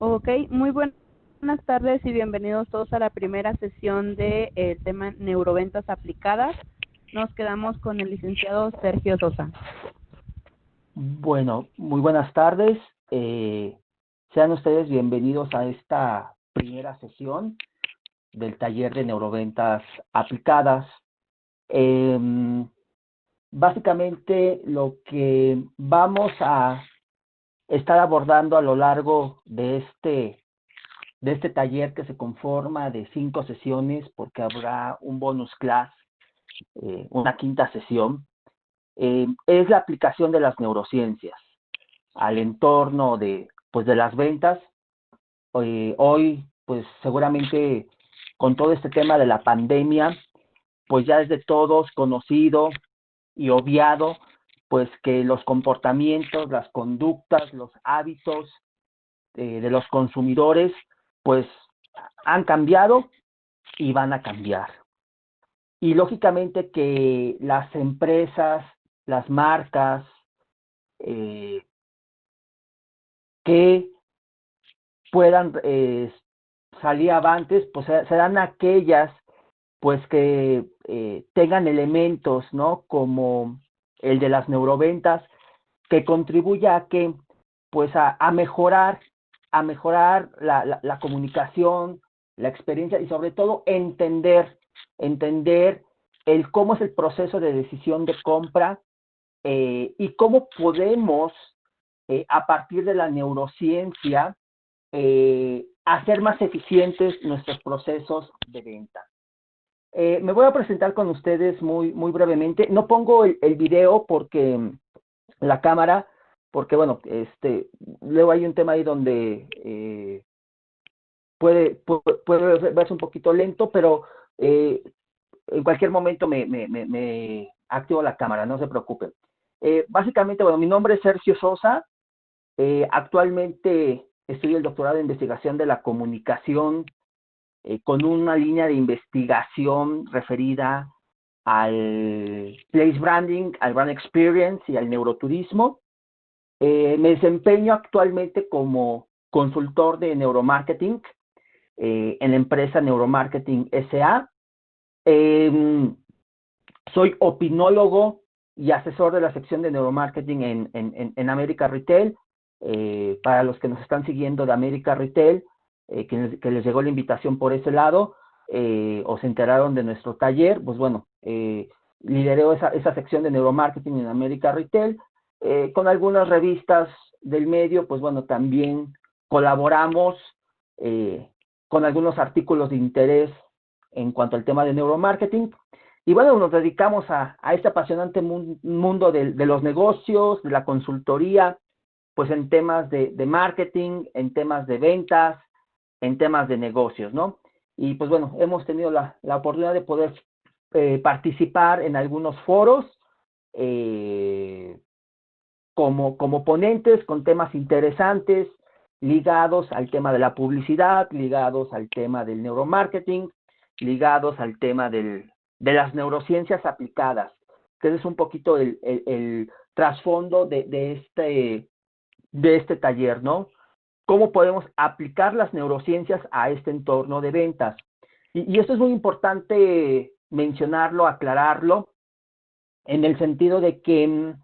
Ok, muy buenas tardes y bienvenidos todos a la primera sesión de el tema neuroventas aplicadas. Nos quedamos con el licenciado Sergio Sosa. Bueno, muy buenas tardes. Sean ustedes bienvenidos a esta primera sesión del taller de neuroventas aplicadas. Básicamente lo que vamos a estar abordando a lo largo de este taller, que se conforma de 5 sesiones, porque habrá un bonus class, una quinta sesión, es la aplicación de las neurociencias al entorno de las ventas. Hoy, pues seguramente con todo este tema de la pandemia, pues ya es de todos conocido y obviado, pues que los comportamientos, las conductas, los hábitos de los consumidores, pues han cambiado y van a cambiar. Y lógicamente que las empresas, las marcas, que puedan salir avantes, pues serán aquellas pues que tengan elementos, ¿no? Como el de las neuroventas, que contribuya a que, pues a mejorar la comunicación, la experiencia y sobre todo entender el cómo es el proceso de decisión de compra, y cómo podemos, a partir de la neurociencia, hacer más eficientes nuestros procesos de venta. Me voy a presentar con ustedes muy brevemente. No pongo el video porque la cámara, porque bueno, luego hay un tema ahí donde puede verse un poquito lento, pero en cualquier momento me activo la cámara, no se preocupen. Básicamente, bueno, mi nombre es Sergio Sosa. Actualmente estudio el doctorado de investigación de la comunicación, con una línea de investigación referida al place branding, al brand experience y al neuroturismo. Me desempeño actualmente como consultor de neuromarketing en la empresa Neuromarketing SA. Soy opinólogo y asesor de la sección de neuromarketing en América Retail. Para los que nos están siguiendo de América Retail, que les llegó la invitación por ese lado, o se enteraron de nuestro taller, pues bueno, lideré esa sección de neuromarketing en América Retail. Con algunas revistas del medio, pues bueno, también colaboramos con algunos artículos de interés en cuanto al tema de neuromarketing. Y bueno, nos dedicamos a este apasionante mundo de los negocios, de la consultoría, pues en temas de marketing, en temas de ventas, en temas de negocios, ¿no? Y pues bueno, hemos tenido la oportunidad de poder participar en algunos foros, como ponentes con temas interesantes ligados al tema de la publicidad, ligados al tema del neuromarketing, ligados al tema de las neurociencias aplicadas, que es un poquito el trasfondo de este taller, ¿no? ¿Cómo podemos aplicar las neurociencias a este entorno de ventas? Y esto es muy importante mencionarlo, aclararlo, en el sentido de que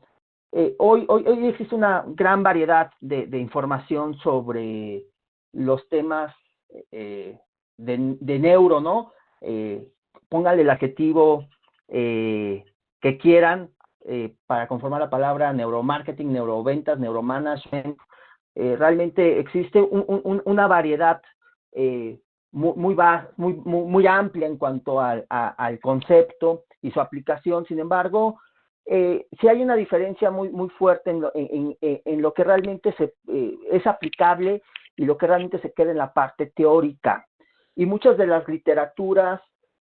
hoy existe una gran variedad de información sobre los temas de neuro, ¿no? Póngale el adjetivo que quieran para conformar la palabra neuromarketing, neuroventas, neuromanagement. Realmente existe una variedad muy amplia en cuanto al concepto y su aplicación. Sin embargo, sí hay una diferencia muy fuerte en lo que realmente es aplicable y lo que realmente se queda en la parte teórica. Y muchas de las literaturas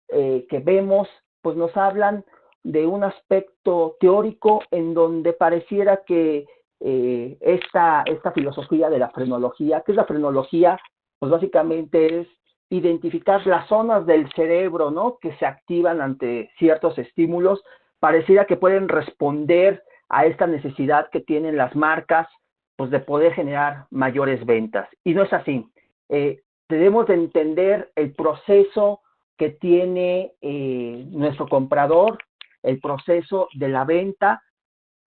que vemos, pues nos hablan de un aspecto teórico en donde pareciera que esta filosofía de la frenología. ¿Qué es la frenología? Pues básicamente es identificar las zonas del cerebro, ¿no?, que se activan ante ciertos estímulos. Pareciera que pueden responder a esta necesidad que tienen las marcas, pues de poder generar mayores ventas. Y no es así. Debemos de entender el proceso que tiene nuestro comprador, el proceso de la venta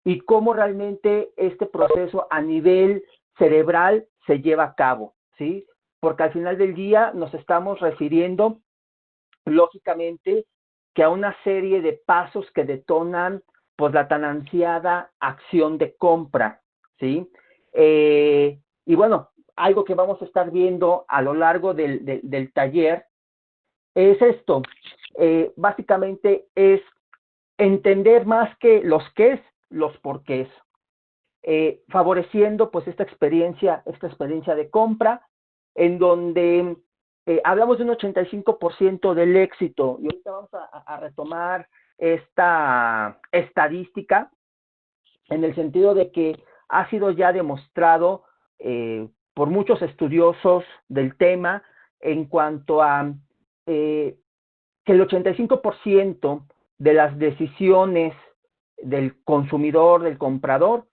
y cómo realmente este proceso a nivel cerebral se lleva a cabo, ¿sí? Porque al final del día nos estamos refiriendo, lógicamente, que a una serie de pasos que detonan pues la tan ansiada acción de compra, ¿sí? Y bueno, algo que vamos a estar viendo a lo largo del taller es esto. Básicamente es entender más que los qués, los porqués, favoreciendo pues esta experiencia de compra, en donde hablamos de un 85% del éxito, y ahorita vamos a retomar esta estadística, en el sentido de que ha sido ya demostrado por muchos estudiosos del tema en cuanto a que el 85% de las decisiones del consumidor, del comprador,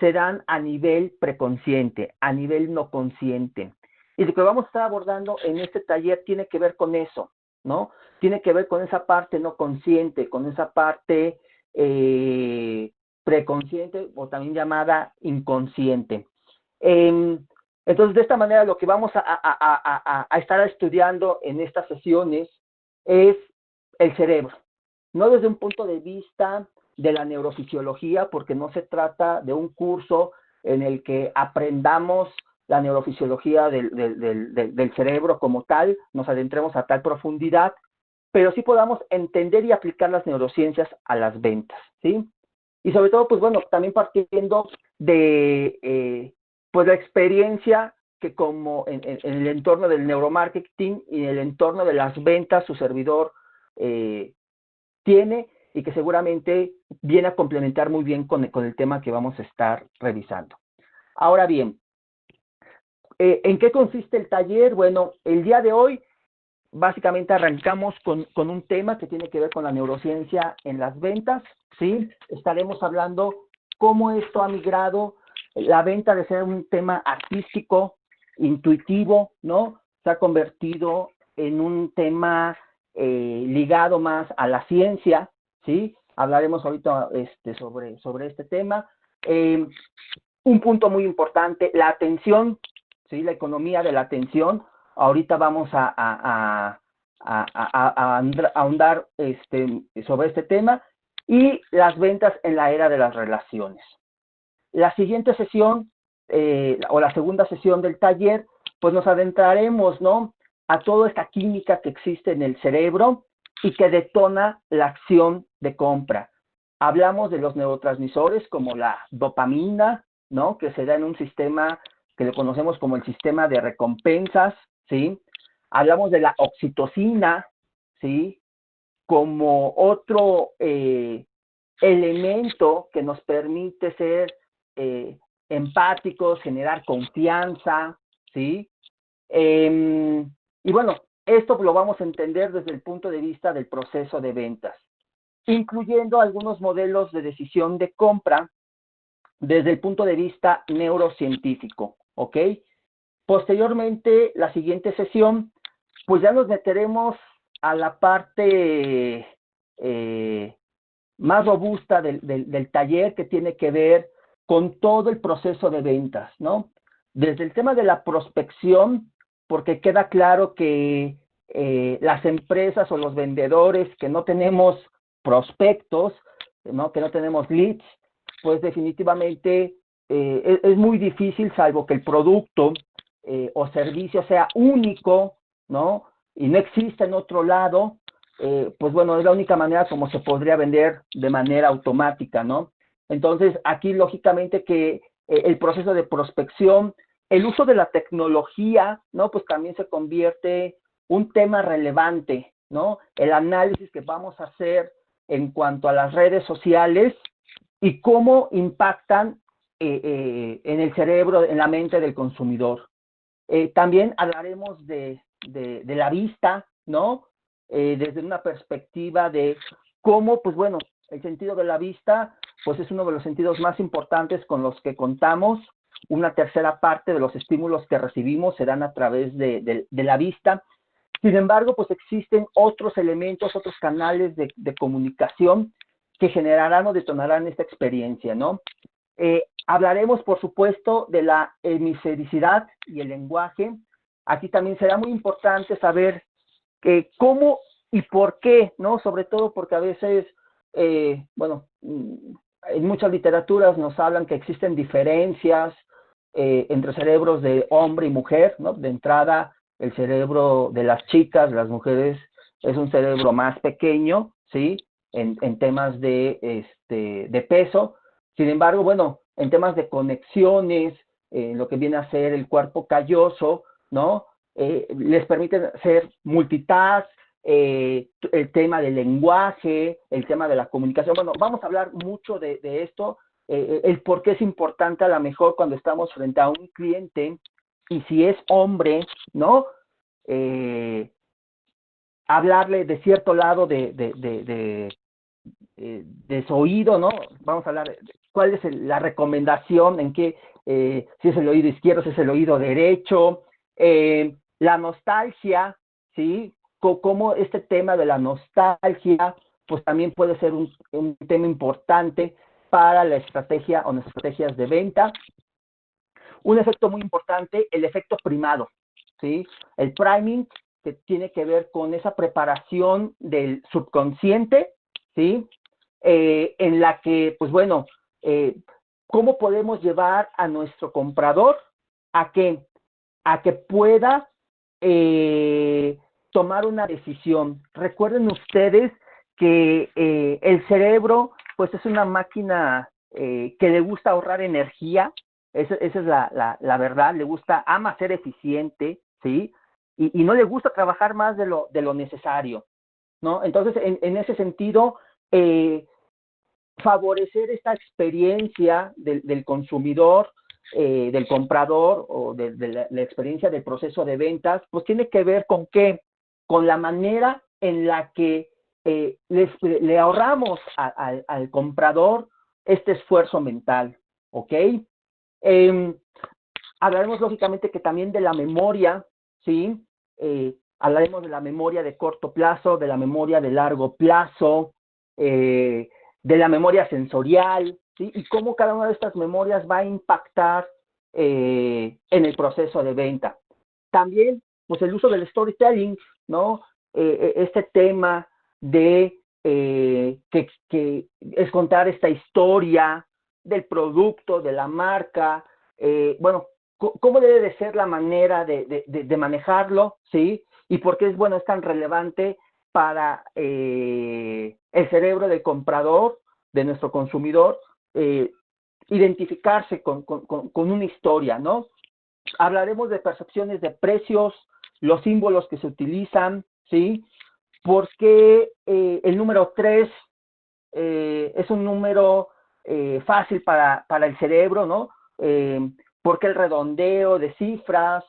se dan a nivel preconsciente, a nivel no consciente. Y lo que vamos a estar abordando en este taller tiene que ver con eso, ¿no? Tiene que ver con esa parte no consciente, con esa parte preconsciente o también llamada inconsciente. Entonces, de esta manera, lo que vamos a estar estudiando en estas sesiones es el cerebro, no desde un punto de vista de la neurofisiología, porque no se trata de un curso en el que aprendamos la neurofisiología del cerebro como tal, nos adentremos a tal profundidad, pero sí podamos entender y aplicar las neurociencias a las ventas, ¿sí? Y sobre todo, pues bueno, también partiendo de pues la experiencia que como en el entorno del neuromarketing y en el entorno de las ventas, su servidor tiene, y que seguramente viene a complementar muy bien con el tema que vamos a estar revisando. Ahora bien, ¿en qué consiste el taller? Bueno, el día de hoy básicamente arrancamos con un tema que tiene que ver con la neurociencia en las ventas, ¿sí? Estaremos hablando cómo esto ha migrado la venta de ser un tema artístico, intuitivo, ¿no? Se ha convertido en un tema ligado más a la ciencia, ¿sí? Hablaremos ahorita sobre este tema. Un punto muy importante, la atención, ¿sí? La economía de la atención. Ahorita vamos a ahondar sobre este tema, y las ventas en la era de las relaciones. La siguiente sesión, o la segunda sesión del taller, pues nos adentraremos, ¿no?, a toda esta química que existe en el cerebro y que detona la acción de compra. Hablamos de los neurotransmisores como la dopamina, ¿no?, que se da en un sistema que le conocemos como el sistema de recompensas, ¿sí? Hablamos de la oxitocina, ¿sí?, como otro elemento que nos permite ser empáticos, generar confianza, ¿sí? Y bueno, esto lo vamos a entender desde el punto de vista del proceso de ventas, incluyendo algunos modelos de decisión de compra desde el punto de vista neurocientífico, ¿ok? Posteriormente, la siguiente sesión, pues ya nos meteremos a la parte más robusta del taller, que tiene que ver con todo el proceso de ventas, ¿no? Desde el tema de la prospección, porque queda claro que las empresas o los vendedores que no tenemos prospectos, ¿no?, que no tenemos leads, pues definitivamente es muy difícil, salvo que el producto o servicio sea único, ¿no?, y no existe en otro lado, pues bueno, es la única manera como se podría vender de manera automática, ¿no? Entonces, aquí lógicamente que el proceso de prospección, el uso de la tecnología, ¿no?, pues también se convierte un tema relevante, ¿no? El análisis que vamos a hacer en cuanto a las redes sociales y cómo impactan en el cerebro, en la mente del consumidor. También hablaremos de la vista, ¿no? Desde una perspectiva de cómo, pues bueno, el sentido de la vista, pues es uno de los sentidos más importantes con los que contamos, una tercera parte de los estímulos que recibimos se dan a través de la vista. Sin embargo, pues existen otros elementos, otros canales de comunicación que generarán o detonarán esta experiencia, ¿no? Hablaremos, por supuesto, de la hemisfericidad y el lenguaje. Aquí también será muy importante saber cómo y por qué, ¿no? Sobre todo porque a veces, bueno, en muchas literaturas nos hablan que existen diferencias entre cerebros de hombre y mujer, ¿no? De entrada, el cerebro de las chicas, las mujeres, es un cerebro más pequeño, ¿sí? En temas de peso. Sin embargo, bueno, en temas de conexiones, lo que viene a ser el cuerpo calloso, ¿no? Les permite ser multitask, el tema del lenguaje, el tema de la comunicación. Bueno, vamos a hablar mucho de esto, el por qué es importante a lo mejor cuando estamos frente a un cliente y si es hombre, ¿no? Hablarle de cierto lado de su oído, ¿no? Vamos a hablar de cuál es la recomendación, en qué, si es el oído izquierdo, si es el oído derecho, la nostalgia, ¿sí? Cómo este tema de la nostalgia, pues también puede ser un tema importante para la estrategia o las estrategias de venta. Un efecto muy importante, el efecto primado, ¿sí? El priming, que tiene que ver con esa preparación del subconsciente, ¿sí? En la que, pues bueno, ¿cómo podemos llevar a nuestro comprador a que pueda tomar una decisión? Recuerden ustedes que el cerebro, pues es una máquina que le gusta ahorrar energía, esa es la verdad, le gusta, ama ser eficiente, ¿sí? Y no le gusta trabajar más de lo necesario, ¿no? Entonces, en ese sentido, favorecer esta experiencia del consumidor, del comprador o de la experiencia del proceso de ventas, pues tiene que ver con qué, con la manera en la que le ahorramos al comprador este esfuerzo mental, ¿ok? Hablaremos lógicamente que también de la memoria, ¿sí? Hablaremos de la memoria de corto plazo, de la memoria de largo plazo, de la memoria sensorial, ¿sí? Y cómo cada una de estas memorias va a impactar en el proceso de venta. También, pues el uso del storytelling, ¿no? Este tema de que es contar esta historia del producto, de la marca, bueno, cómo debe de ser la manera de manejarlo, ¿sí? Y por qué es, bueno, es tan relevante para el cerebro del comprador, de nuestro consumidor, identificarse con una historia, ¿no? Hablaremos de percepciones de precios, los símbolos que se utilizan, ¿sí? Porque el número 3 es un número fácil para el cerebro, ¿no? Porque el redondeo de cifras,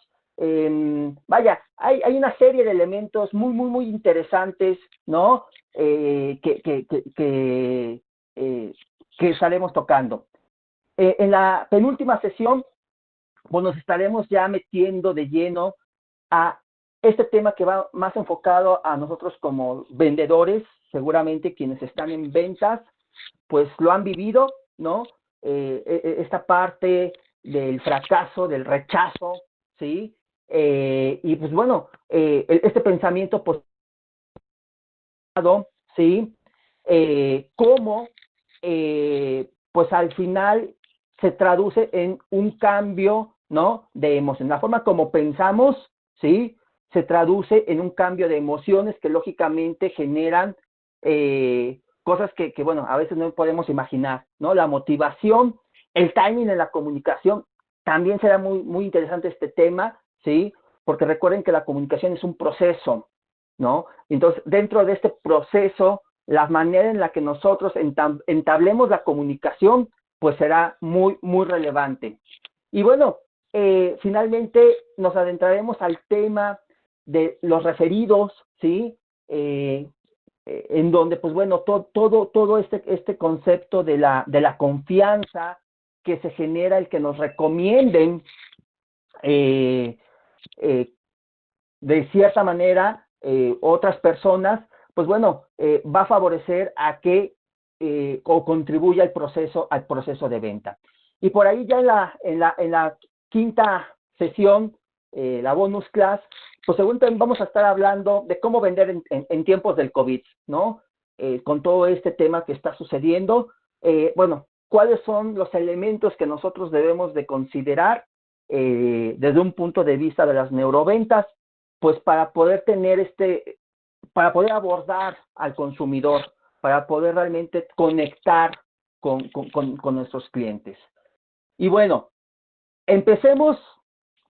vaya, hay una serie de elementos muy interesantes, ¿no? Que estaremos tocando. En la penúltima sesión, pues nos estaremos ya metiendo de lleno a este tema que va más enfocado a nosotros como vendedores, seguramente quienes están en ventas, pues lo han vivido, ¿no? Esta parte del fracaso, del rechazo, ¿sí? Y pues bueno, este pensamiento positivo, ¿sí? Cómo, pues al final se traduce en un cambio, ¿no? De emoción. La forma como pensamos, ¿sí? Se traduce en un cambio de emociones que lógicamente generan cosas que, bueno, a veces no podemos imaginar, ¿no? La motivación, el timing en la comunicación, también será muy interesante este tema, ¿sí? Porque recuerden que la comunicación es un proceso, ¿no? Entonces, dentro de este proceso, la manera en la que nosotros entablemos la comunicación, pues será muy relevante. Y bueno, finalmente nos adentraremos al tema de los referidos, ¿sí? En donde, pues bueno, todo este concepto de la confianza, que se genera el que nos recomienden de cierta manera otras personas, pues bueno, va a favorecer a que o contribuya al proceso de venta. Y por ahí ya en la quinta sesión, la bonus class, pues seguramente vamos a estar hablando de cómo vender en tiempos del COVID, ¿no? Con todo este tema que está sucediendo, bueno, cuáles son los elementos que nosotros debemos de considerar desde un punto de vista de las neuroventas, pues para poder tener para poder abordar al consumidor, para poder realmente conectar con nuestros clientes. Y bueno,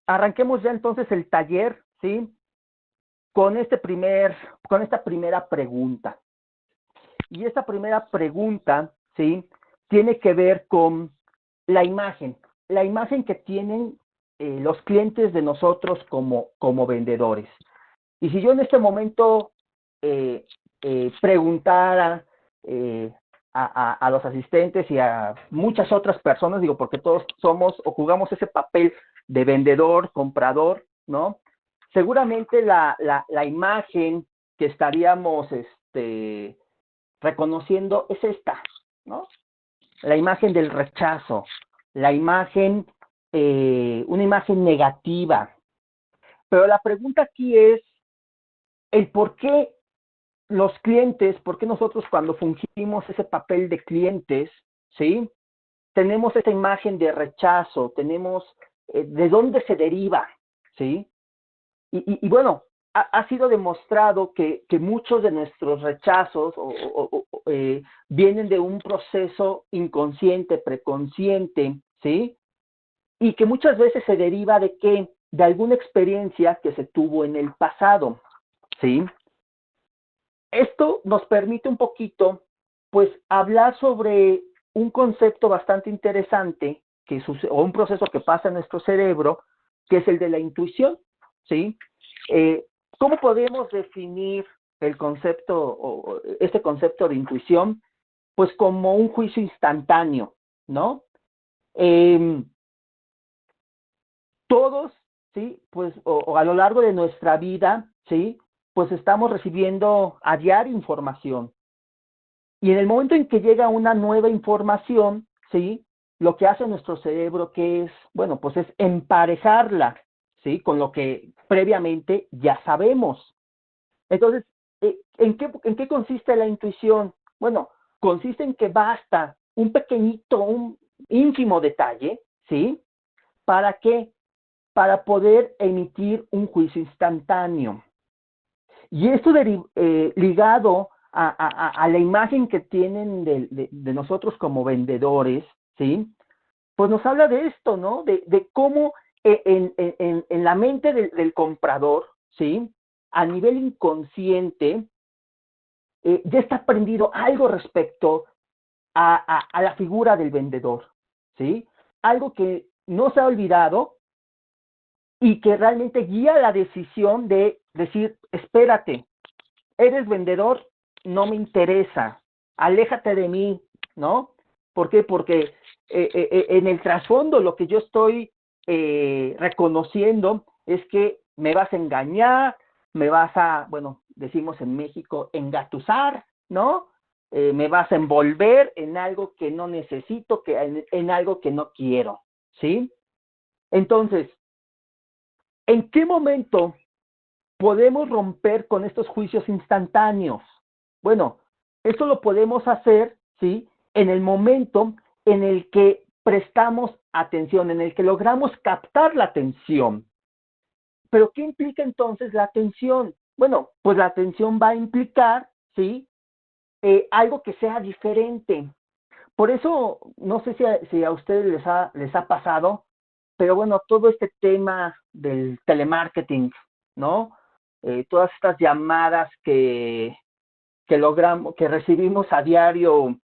arranquemos ya entonces el taller, ¿sí? Con esta primera pregunta. Y esta primera pregunta, ¿sí? Tiene que ver con la imagen que tienen los clientes de nosotros como vendedores. Y si yo en este momento preguntara a los asistentes y a muchas otras personas, digo, porque todos somos o jugamos ese papel de vendedor, comprador, ¿no? Seguramente la imagen que estaríamos reconociendo es esta, ¿no? La imagen del rechazo, la imagen, una imagen negativa. Pero la pregunta aquí es el por qué los clientes, por qué nosotros cuando fungimos ese papel de clientes, ¿sí? Tenemos esta imagen de rechazo, tenemos de dónde se deriva, ¿sí? Y bueno, ha sido demostrado que muchos de nuestros rechazos vienen de un proceso inconsciente, preconsciente, ¿sí? Y que muchas veces se deriva de qué? De alguna experiencia que se tuvo en el pasado, ¿sí? Esto nos permite un poquito, pues, hablar sobre un concepto bastante interesante o un proceso que pasa en nuestro cerebro, que es el de la intuición, ¿sí? ¿Cómo podemos definir el concepto o este concepto de intuición? Pues como un juicio instantáneo, ¿no? Todos, ¿sí? Pues, o a lo largo de nuestra vida, ¿sí? Pues estamos recibiendo a diario información. Y en el momento en que llega una nueva información, ¿sí? Lo que hace nuestro cerebro, que es, bueno, pues es emparejarla, ¿sí? Con lo que previamente ya sabemos. Entonces, ¿en qué consiste la intuición? Bueno, consiste en que basta un pequeñito, un ínfimo detalle, ¿sí? ¿Para qué? Para poder emitir un juicio instantáneo. Y esto ligado a la imagen que tienen de nosotros como vendedores, ¿sí? Pues nos habla de esto, ¿no? De cómo en la mente del comprador, ¿sí? A nivel inconsciente, ya está aprendido algo respecto a la figura del vendedor, ¿sí? Algo que no se ha olvidado y que realmente guía la decisión de decir, espérate, eres vendedor, no me interesa, aléjate de mí, ¿no? ¿Por qué? Porque en el trasfondo lo que yo estoy reconociendo es que me vas a engañar, me vas a, bueno, decimos en México, engatusar, ¿no? Me vas a envolver en algo que no necesito, en algo que no quiero, ¿sí? Entonces, ¿en qué momento podemos romper con estos juicios instantáneos? Bueno, esto lo podemos hacer, ¿sí? En el momento en el que prestamos atención, en el que logramos captar la atención. ¿Pero qué implica entonces la atención? Bueno, pues la atención va a implicar, ¿sí? Algo que sea diferente. Por eso, no sé si a ustedes les ha pasado, pero bueno, todo este tema del telemarketing, ¿no? Todas estas llamadas que recibimos a diario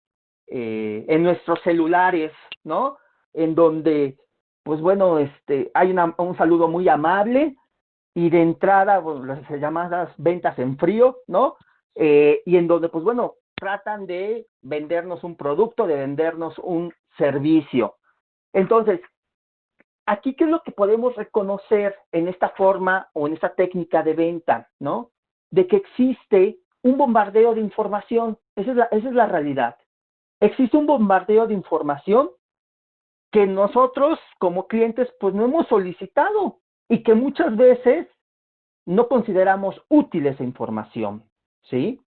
en nuestros celulares, ¿no? En donde, pues bueno, hay un saludo muy amable y de entrada, bueno, las llamadas ventas en frío, ¿no? Y en donde, pues bueno, tratan de vendernos un producto, de vendernos un servicio. Entonces, aquí, ¿qué es lo que podemos reconocer en esta forma o en esta técnica de venta, ¿no? De que existe un bombardeo de información. Esa es la realidad. Existe un bombardeo de información que nosotros como clientes pues no hemos solicitado y que muchas veces no consideramos útil esa información, ¿sí?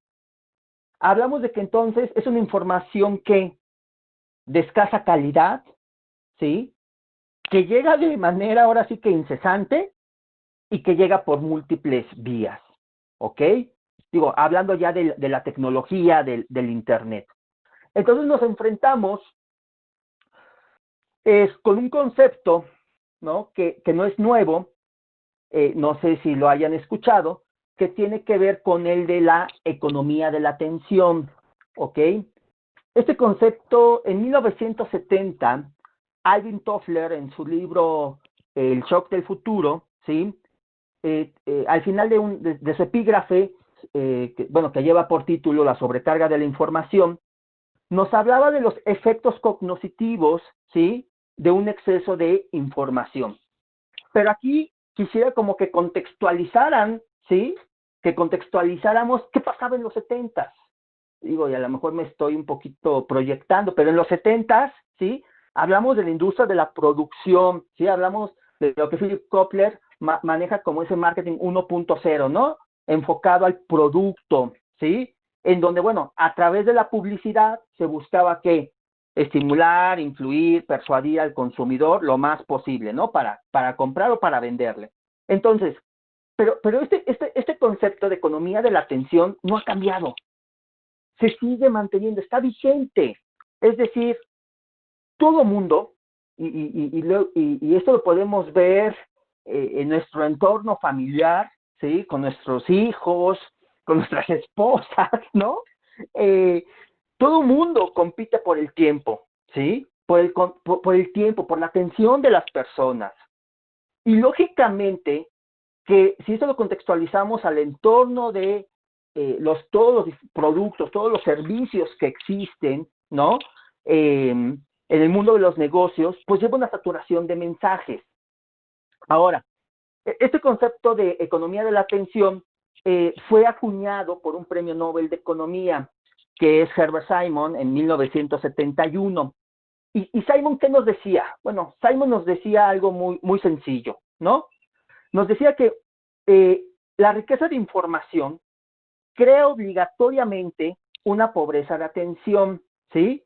Hablamos de que entonces es una información que de escasa calidad, ¿sí? Que llega de manera ahora sí que incesante y que llega por múltiples vías, ¿ok? Digo, hablando ya de la tecnología, del Internet. Entonces nos enfrentamos con un concepto, ¿no? Que no es nuevo, no sé si lo hayan escuchado, que tiene que ver con el de la economía de la atención, ¿ok? Este concepto, en 1970, Alvin Toffler, en su libro El shock del futuro, ¿sí? Al final de su epígrafe, que lleva por título La sobrecarga de la información, nos hablaba de los efectos cognitivos, ¿sí? De un exceso de información. Pero aquí quisiera como que contextualizaran, ¿sí? Que contextualizáramos qué pasaba en los 70s. Digo, y a lo mejor me estoy un poquito proyectando, pero en los 70s, ¿sí? Hablamos de la industria de la producción, ¿sí? Hablamos de lo que Philip Kotler maneja como ese marketing 1.0, ¿no? Enfocado al producto, ¿sí? En donde, bueno, a través de la publicidad se buscaba que estimular, influir, persuadir al consumidor lo más posible, ¿no? Para comprar o para venderle. Entonces, pero este concepto de economía de la atención no ha cambiado, se sigue manteniendo, está vigente. Es decir, todo mundo, y esto lo podemos ver en nuestro entorno familiar, ¿sí? Con nuestros hijos, con nuestras esposas, ¿no? Eh, Todo mundo compite por el tiempo, ¿sí? Por el tiempo, por la atención de las personas. Y lógicamente, que si esto lo contextualizamos al entorno de todos los productos, todos los servicios que existen, ¿no? En el mundo de los negocios, pues lleva una saturación de mensajes. Ahora, este concepto de economía de la atención fue acuñado por un premio Nobel de Economía, que es Herbert Simon, en 1971. Y Simon, ¿qué nos decía? Bueno, Simon nos decía algo muy sencillo, ¿no? Nos decía que la riqueza de información crea obligatoriamente una pobreza de atención, ¿sí?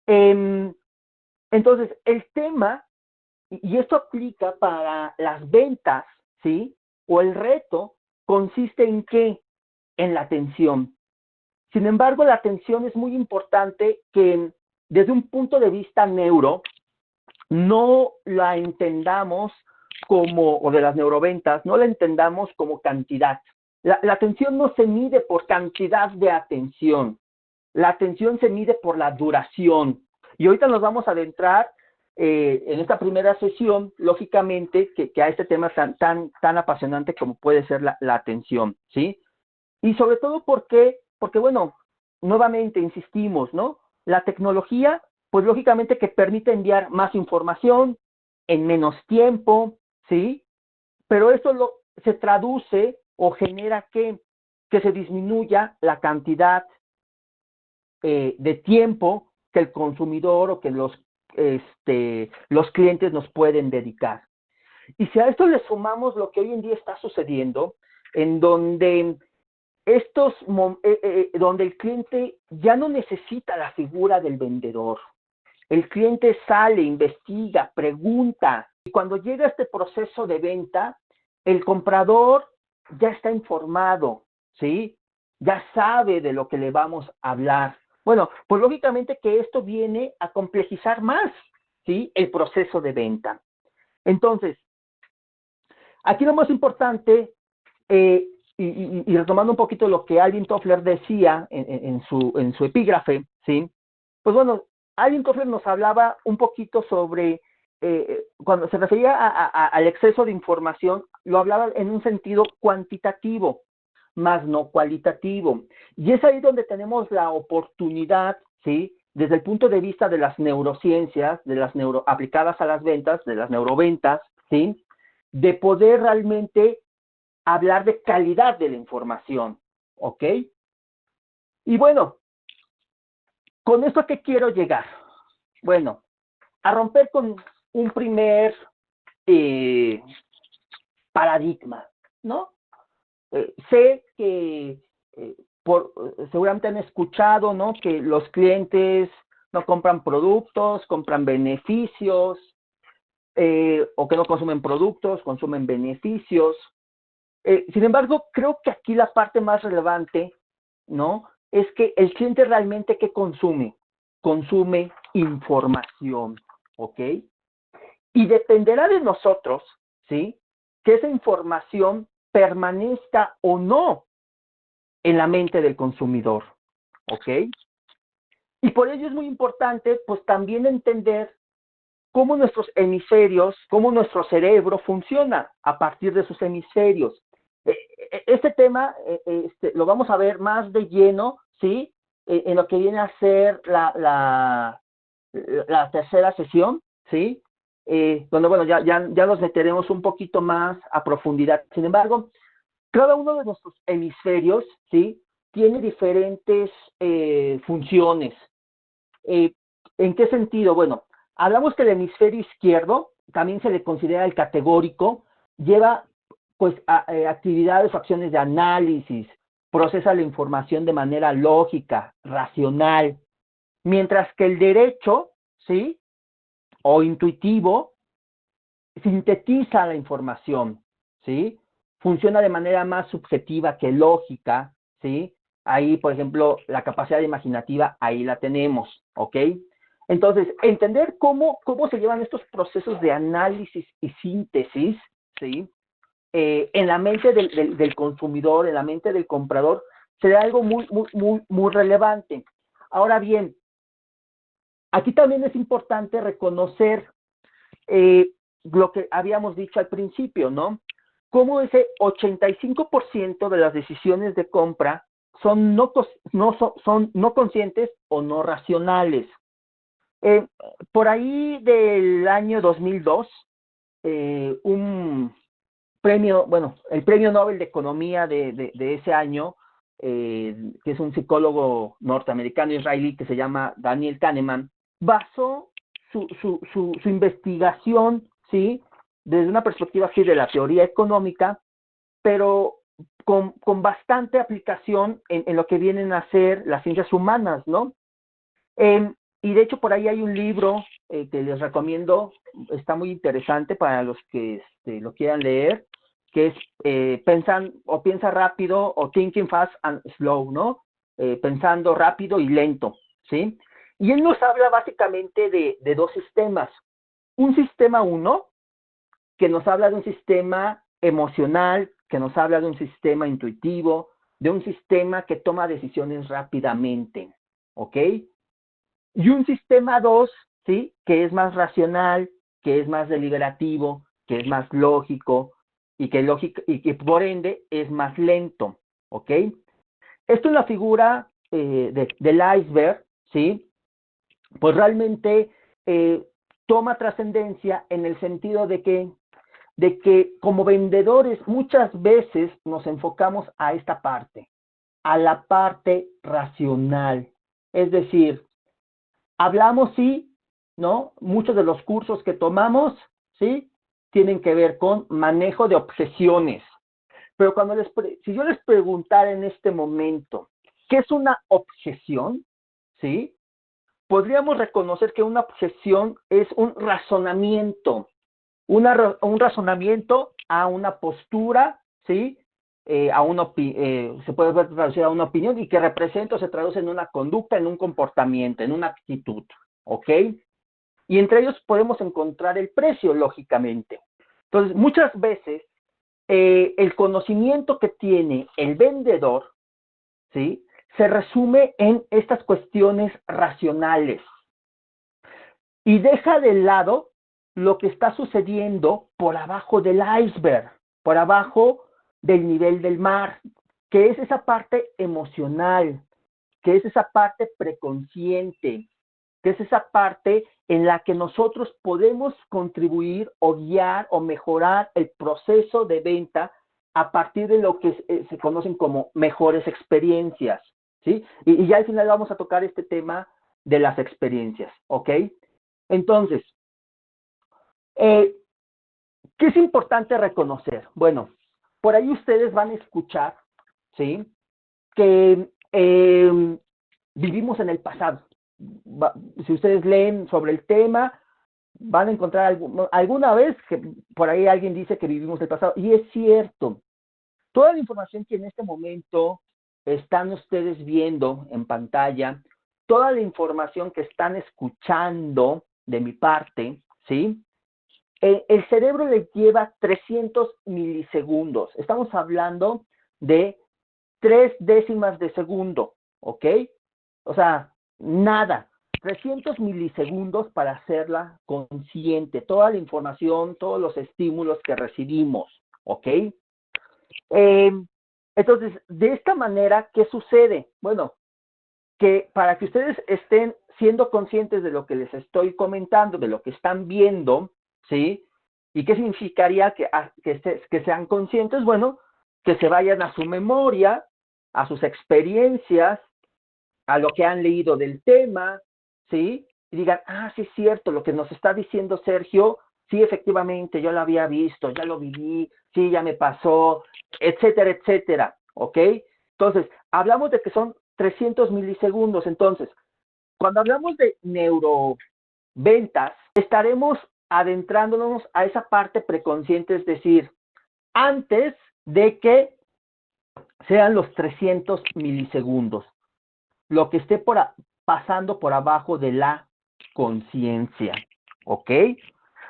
Entonces, el tema, y esto aplica para las ventas, ¿sí? O el reto consiste en qué? En la atención. Sin embargo, la atención es muy importante que desde un punto de vista neuro, no la entendamos como, o de las neuroventas, no la entendamos como cantidad. La atención no se mide por cantidad de atención. La atención se mide por la duración. Y ahorita nos vamos a adentrar en esta primera sesión, lógicamente, que a este tema tan apasionante como puede ser la atención, ¿sí? Y sobre todo porque, bueno, nuevamente insistimos, ¿no? La tecnología, pues lógicamente que permite enviar más información en menos tiempo, ¿sí? Pero eso se traduce o genera que se disminuya la cantidad de tiempo que el consumidor o que los clientes nos pueden dedicar. Y si a esto le sumamos lo que hoy en día está sucediendo, en donde donde el cliente ya no necesita la figura del vendedor. El cliente sale, investiga, pregunta, y cuando llega este proceso de venta, el comprador ya está informado, ¿sí? Ya sabe de lo que le vamos a hablar. Bueno, pues lógicamente que esto viene a complejizar más, ¿sí? El proceso de venta. Entonces, aquí lo más importante, y retomando un poquito lo que Alvin Toffler decía en su epígrafe, ¿sí? Pues bueno, Alvin Toffler nos hablaba un poquito sobre, cuando se refería al exceso de información, lo hablaba en un sentido cuantitativo, más no cualitativo. Y es ahí donde tenemos la oportunidad, ¿sí? desde el punto de vista de las neurociencias, de las aplicadas a las ventas, de las neuroventas, ¿sí? De poder realmente hablar de calidad de la información, ¿ok? Y bueno, ¿con esto a qué quiero llegar? Bueno, a romper con un primer paradigma, ¿no? Sé que seguramente han escuchado, ¿no? Que los clientes no compran productos, compran beneficios, o que no consumen productos, consumen beneficios. Sin embargo, creo que aquí la parte más relevante, ¿no? Es que el cliente realmente, ¿qué consume? Consume información, ¿ok? Y dependerá de nosotros, ¿sí? Que esa información permanezca o no en la mente del consumidor, ¿ok? Y por ello es muy importante, pues también entender cómo nuestros hemisferios, cómo nuestro cerebro funciona a partir de sus hemisferios. Este tema lo vamos a ver más de lleno, ¿sí? En lo que viene a ser la tercera sesión, ¿sí? Donde, bueno, ya nos meteremos un poquito más a profundidad. Sin embargo, cada uno de nuestros hemisferios, ¿sí? Tiene diferentes funciones. ¿En qué sentido? Bueno, hablamos que el hemisferio izquierdo, también se le considera el categórico, lleva pues actividades o acciones de análisis, procesa la información de manera lógica, racional, mientras que el derecho, ¿sí? O intuitivo, sintetiza la información, ¿sí? Funciona de manera más subjetiva que lógica, ¿sí? Ahí, por ejemplo, la capacidad imaginativa, ahí la tenemos, ¿ok? Entonces, entender cómo se llevan estos procesos de análisis y síntesis, ¿sí? En la mente del consumidor, en la mente del comprador, será algo muy relevante. Ahora bien, aquí también es importante reconocer lo que habíamos dicho al principio, ¿no? Cómo ese 85% de las decisiones de compra son no conscientes o no racionales. Por ahí del año 2002, un premio, bueno, el premio Nobel de Economía de ese año, que es un psicólogo norteamericano israelí que se llama Daniel Kahneman, basó su investigación, ¿sí? Desde una perspectiva así de la teoría económica, pero con bastante aplicación en lo que vienen a ser las ciencias humanas, ¿no? Y de hecho por ahí hay un libro que les recomiendo, está muy interesante para los que lo quieran leer, que es Piensa rápido o Thinking Fast and Slow, ¿no? Pensando rápido y lento, ¿sí? Y él nos habla básicamente de dos sistemas. Un sistema uno, que nos habla de un sistema emocional, que nos habla de un sistema intuitivo, de un sistema que toma decisiones rápidamente, ¿ok? Y un sistema 2, ¿sí? Que es más racional, que es más deliberativo, que es más lógico y que por ende es más lento, ¿ok? Esto es la figura del iceberg, ¿sí? Pues realmente toma trascendencia en el sentido de que como vendedores muchas veces nos enfocamos a esta parte, a la parte racional. Es decir, hablamos, sí, ¿no? Muchos de los cursos que tomamos, ¿sí? Tienen que ver con manejo de objeciones. Pero si yo les preguntara en este momento, ¿qué es una objeción? ¿Sí? Podríamos reconocer que una objeción es un razonamiento, un razonamiento a una postura, ¿sí? Se puede traducir a una opinión y que representa o se traduce en una conducta, en un comportamiento, en una actitud, ¿ok? Y entre ellos podemos encontrar el precio, lógicamente. Entonces, muchas veces, el conocimiento que tiene el vendedor, ¿sí? Se resume en estas cuestiones racionales y deja de lado lo que está sucediendo por abajo del iceberg, por abajo del nivel del mar, que es esa parte emocional, que es esa parte preconsciente, que es esa parte en la que nosotros podemos contribuir o guiar o mejorar el proceso de venta a partir de lo que se conocen como mejores experiencias, ¿sí? Y ya al final vamos a tocar este tema de las experiencias, ¿ok? Entonces, ¿qué es importante reconocer? Bueno, por ahí ustedes van a escuchar, ¿sí? Que vivimos en el pasado. Si ustedes leen sobre el tema, van a encontrar alguna vez que por ahí alguien dice que vivimos el pasado, y es cierto. Toda la información que en este momento están ustedes viendo en pantalla, toda la información que están escuchando de mi parte, ¿sí? El cerebro le lleva 300 milisegundos. Estamos hablando de 0.03 de segundo, ¿ok? O sea, nada. 300 milisegundos para hacerla consciente. Toda la información, todos los estímulos que recibimos, ¿ok? Entonces, de esta manera, ¿qué sucede? Bueno, que para que ustedes estén siendo conscientes de lo que les estoy comentando, de lo que están viendo, ¿sí? ¿Y qué significaría que sean conscientes? Bueno, que se vayan a su memoria, a sus experiencias, a lo que han leído del tema, ¿sí? Y digan, ah, sí es cierto, lo que nos está diciendo Sergio, sí, efectivamente, yo lo había visto, ya lo viví, sí, ya me pasó, etcétera, etcétera, ¿ok? Entonces, hablamos de que son 300 milisegundos. Entonces, cuando hablamos de neuroventas, estaremos adentrándonos a esa parte preconsciente, es decir, antes de que sean los 300 milisegundos, lo que esté pasando por abajo de la conciencia, ¿ok?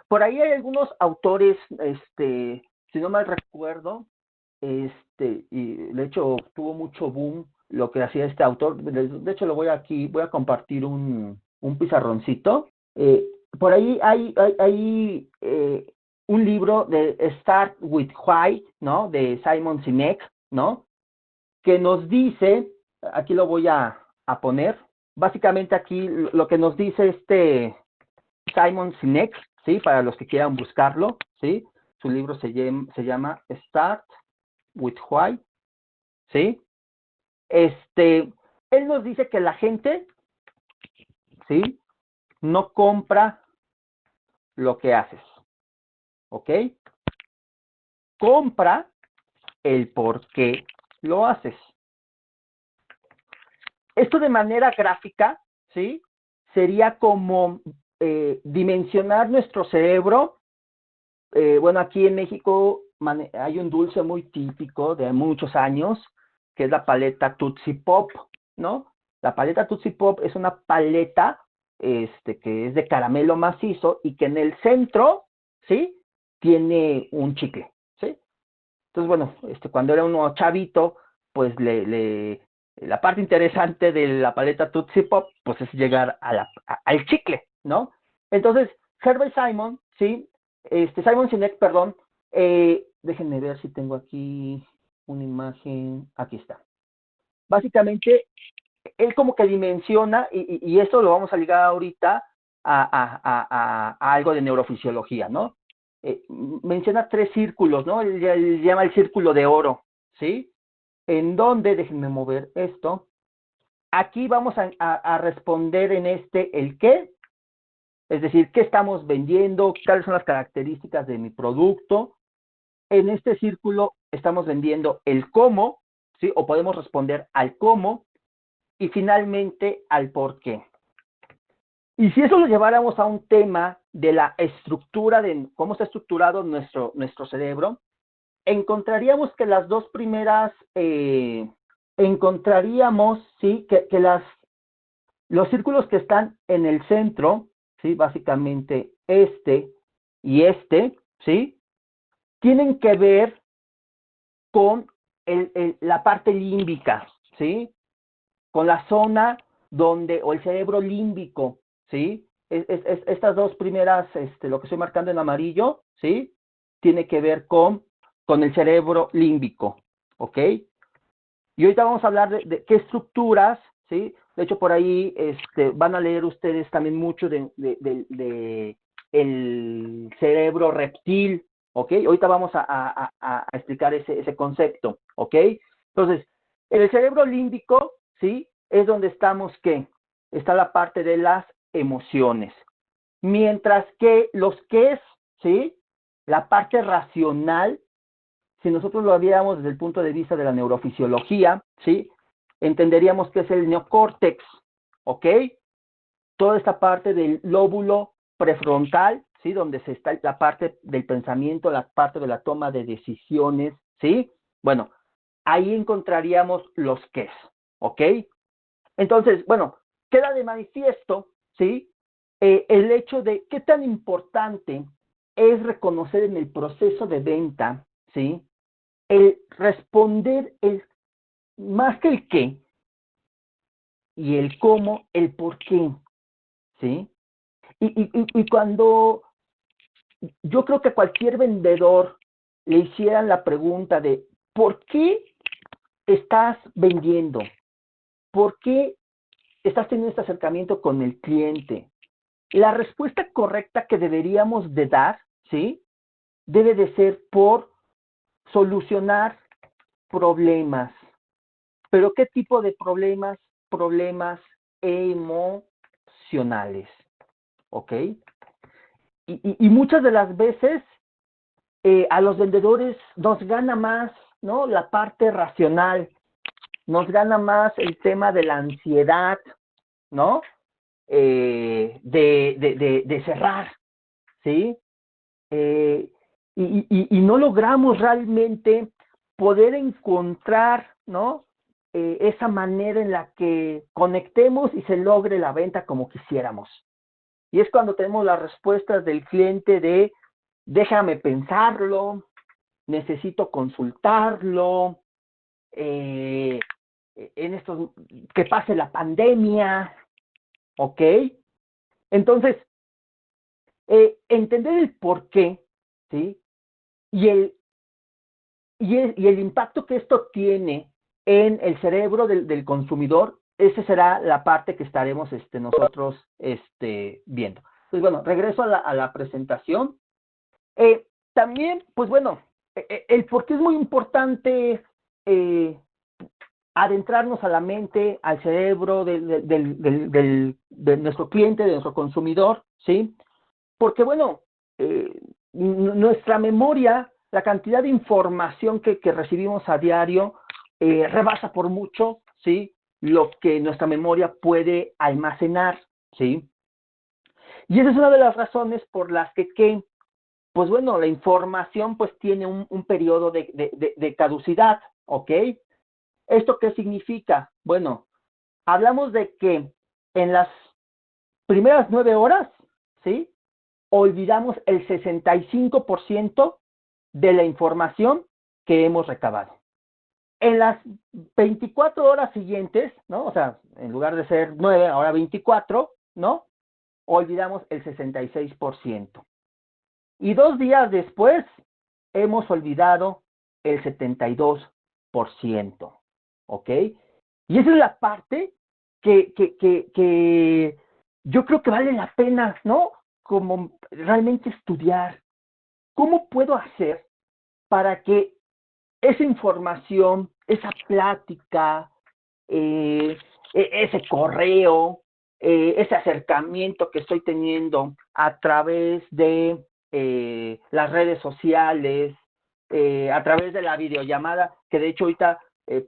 Por ahí hay algunos autores, si no mal recuerdo, y de hecho tuvo mucho boom lo que hacía este autor. De hecho, voy a compartir un pizarroncito. Por ahí hay un libro de Start with Why, ¿no? De Simon Sinek, ¿no? Que nos dice, aquí lo voy a poner, básicamente aquí lo que nos dice Simon Sinek, ¿sí? Para los que quieran buscarlo, ¿sí? Su libro se llama Start with Why, ¿sí? Él nos dice que la gente, ¿sí? No compra lo que haces, ¿ok? Compra el por qué lo haces. Esto de manera gráfica, ¿sí? Sería como dimensionar nuestro cerebro. Bueno, aquí en México hay un dulce muy típico de muchos años, que es la paleta Tootsie Pop, ¿no? La paleta Tootsie Pop es una paleta que es de caramelo macizo y que en el centro, ¿sí? Tiene un chicle, ¿sí? Entonces, bueno, cuando era uno chavito, pues la parte interesante de la paleta Tootsie Pop, pues es llegar al chicle, ¿no? Entonces, Herbert Simon, ¿sí? Simon Sinek, perdón, déjenme ver si tengo aquí una imagen, aquí está. Básicamente, él como que dimensiona, y esto lo vamos a ligar ahorita a algo de neurofisiología, ¿no? Menciona 3 círculos, ¿no? Él llama el círculo de oro, ¿sí? En donde, déjenme mover esto, aquí vamos a responder en el qué, es decir, qué estamos vendiendo, cuáles son las características de mi producto. En este círculo estamos vendiendo el cómo, ¿sí? O podemos responder al cómo, y finalmente al por qué. Y si eso lo lleváramos a un tema de la estructura, de cómo está estructurado nuestro cerebro, encontraríamos que las dos primeras, encontraríamos, ¿sí? Que los círculos que están en el centro, ¿sí? Básicamente y ¿sí? Tienen que ver con la parte límbica, ¿sí? Con la zona donde, o el cerebro límbico, ¿sí? Estas dos primeras, lo que estoy marcando en amarillo, ¿sí? Tiene que ver con el cerebro límbico, ¿ok? Y ahorita vamos a hablar de qué estructuras, ¿sí? De hecho, por ahí van a leer ustedes también mucho de el cerebro reptil, ¿ok? Ahorita vamos a explicar ese concepto, ¿ok? Entonces, en el cerebro límbico, ¿sí? Es donde estamos, ¿qué? Está la parte de las emociones. Mientras que los que es, ¿sí? La parte racional, si nosotros lo viéramos desde el punto de vista de la neurofisiología, ¿sí? Entenderíamos que es el neocórtex, ¿ok? Toda esta parte del lóbulo prefrontal, ¿sí? Donde se está la parte del pensamiento, la parte de la toma de decisiones, ¿sí? Bueno, ahí encontraríamos los qués, ¿ok? Entonces, bueno, queda de manifiesto, ¿sí? El hecho de qué tan importante es reconocer en el proceso de venta, ¿sí? El responder el más que el qué y el cómo, el por qué, ¿sí? Y cuando yo creo que cualquier vendedor le hicieran la pregunta de ¿por qué estás vendiendo? ¿Por qué estás teniendo este acercamiento con el cliente? La respuesta correcta que deberíamos de dar, ¿sí? Debe de ser por solucionar problemas. ¿Pero qué tipo de problemas? Problemas emocionales, ¿ok? Y muchas de las veces a los vendedores nos gana más, ¿no? La parte racional, nos gana más el tema de la ansiedad, ¿no? De cerrar, ¿sí? Eh, y no logramos realmente poder encontrar, ¿no? Esa manera en la que conectemos y se logre la venta como quisiéramos. Y es cuando tenemos las respuestas del cliente de déjame pensarlo, necesito consultarlo, en estos, que pase la pandemia, ¿ok? Entonces, entender el por qué, ¿sí? Y el impacto que esto tiene en el cerebro del consumidor, esa será la parte que estaremos nosotros viendo. Pues bueno, regreso a la presentación. También, pues bueno, el por qué es muy importante adentrarnos a la mente, al cerebro de nuestro cliente, de nuestro consumidor, ¿sí? Porque, bueno, nuestra memoria, la cantidad de información que recibimos a diario, rebasa por mucho, ¿sí? Lo que nuestra memoria puede almacenar, ¿sí? Y esa es una de las razones por las que pues bueno, la información pues tiene un periodo de caducidad, ¿ok? ¿Esto qué significa? Bueno, hablamos de que en las primeras 9 horas, ¿sí? Olvidamos el 65% de la información que hemos recabado. En las 24 horas siguientes, ¿no? O sea, en lugar de ser 9, ahora 24, ¿no? Olvidamos el 66%. Y 2 días después, hemos olvidado el 72%, ¿ok? Y esa es la parte que yo creo que vale la pena, ¿no? Como realmente estudiar. ¿Cómo puedo hacer para que esa información, esa plática, ese correo, ese acercamiento que estoy teniendo a través de las redes sociales, a través de la videollamada, que de hecho ahorita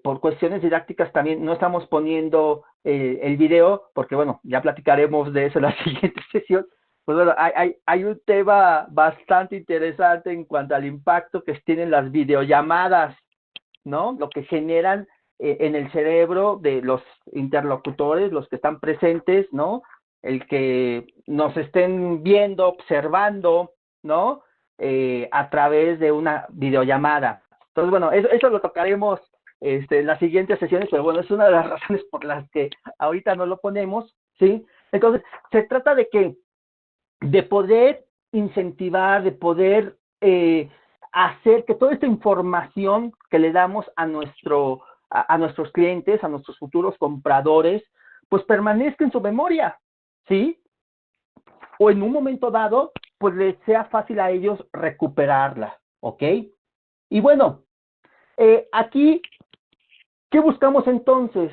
por cuestiones didácticas también no estamos poniendo el video, porque bueno, ya platicaremos de eso en la siguiente sesión. Pues bueno, hay un tema bastante interesante en cuanto al impacto que tienen las videollamadas, ¿no? Lo que generan en el cerebro de los interlocutores, los que están presentes, ¿no? El que nos estén viendo, observando, ¿no? A través de una videollamada. Entonces, bueno, eso lo tocaremos en las siguientes sesiones, pero bueno, es una de las razones por las que ahorita no lo ponemos, ¿sí? Entonces, se trata de que de poder incentivar, de poder hacer que toda esta información que le damos a nuestros clientes, a nuestros futuros compradores, pues permanezca en su memoria, ¿sí? O en un momento dado, pues les sea fácil a ellos recuperarla, ¿ok? Y bueno, aquí, ¿qué buscamos entonces?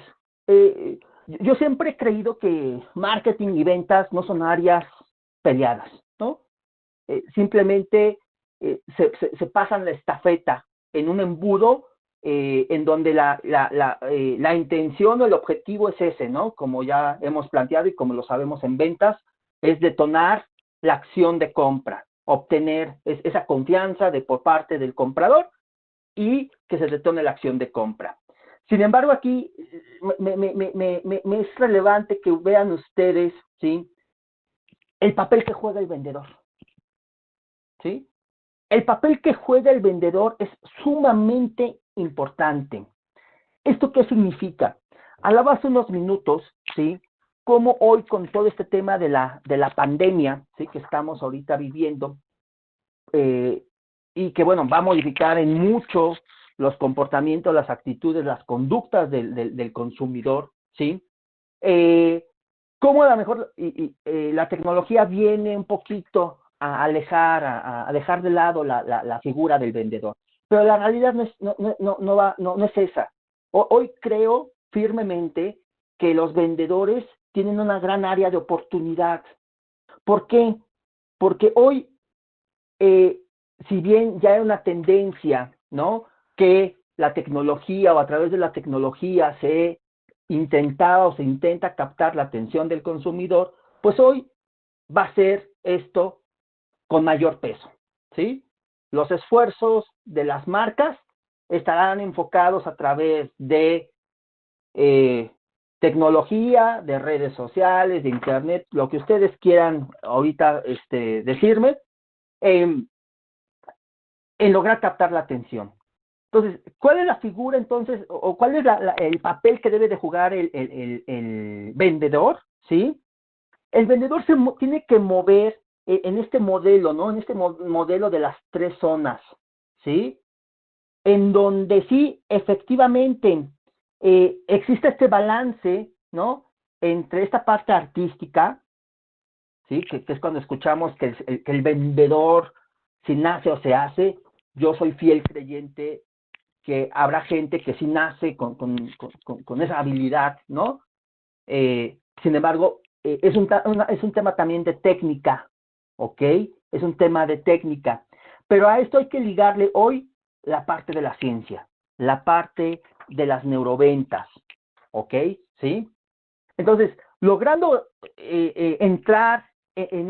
Yo siempre he creído que marketing y ventas no son áreas peleadas, ¿no? Simplemente se pasan la estafeta en un embudo en donde la intención o el objetivo es ese, ¿no? Como ya hemos planteado y como lo sabemos en ventas, es detonar la acción de compra, obtener esa confianza por parte del comprador y que se detone la acción de compra. Sin embargo, aquí me es relevante que vean ustedes, ¿sí? El papel que juega el vendedor, ¿sí? El papel que juega el vendedor es sumamente importante. ¿Esto qué significa? Hablaba hace unos minutos, ¿sí? Cómo hoy con todo este tema de la pandemia, ¿sí? Que estamos ahorita viviendo, y que, bueno, va a modificar en mucho los comportamientos, las actitudes, las conductas del consumidor, ¿sí? Eh, cómo a lo mejor la tecnología viene un poquito a alejar, a dejar de lado la figura del vendedor. Pero la realidad no es esa. Hoy creo firmemente que los vendedores tienen una gran área de oportunidad. ¿Por qué? Porque hoy, eh, si bien ya hay una tendencia, ¿no? Que la tecnología o a través de la tecnología se intentaba o se intenta captar la atención del consumidor, pues hoy va a ser esto con mayor peso, ¿sí? Los esfuerzos de las marcas estarán enfocados a través de eh, tecnología, de redes sociales, de internet, lo que ustedes quieran ahorita decirme, en lograr captar la atención. Entonces, ¿cuál es la figura entonces, o cuál es el papel que debe de jugar el vendedor? ¿Sí? El vendedor tiene que mover en este modelo, ¿no? En este modelo de las tres zonas, ¿sí? En donde sí, efectivamente, existe este balance, ¿no? Entre esta parte artística, ¿sí? Que es cuando escuchamos que el vendedor, si nace o se hace, yo soy fiel creyente que habrá gente que sí nace con esa habilidad, ¿no? Sin embargo, es un tema también de técnica, ¿ok? Es un tema de técnica. Pero a esto hay que ligarle hoy la parte de la ciencia, la parte de las neuroventas, ¿ok? ¿Sí? Entonces, logrando entrar en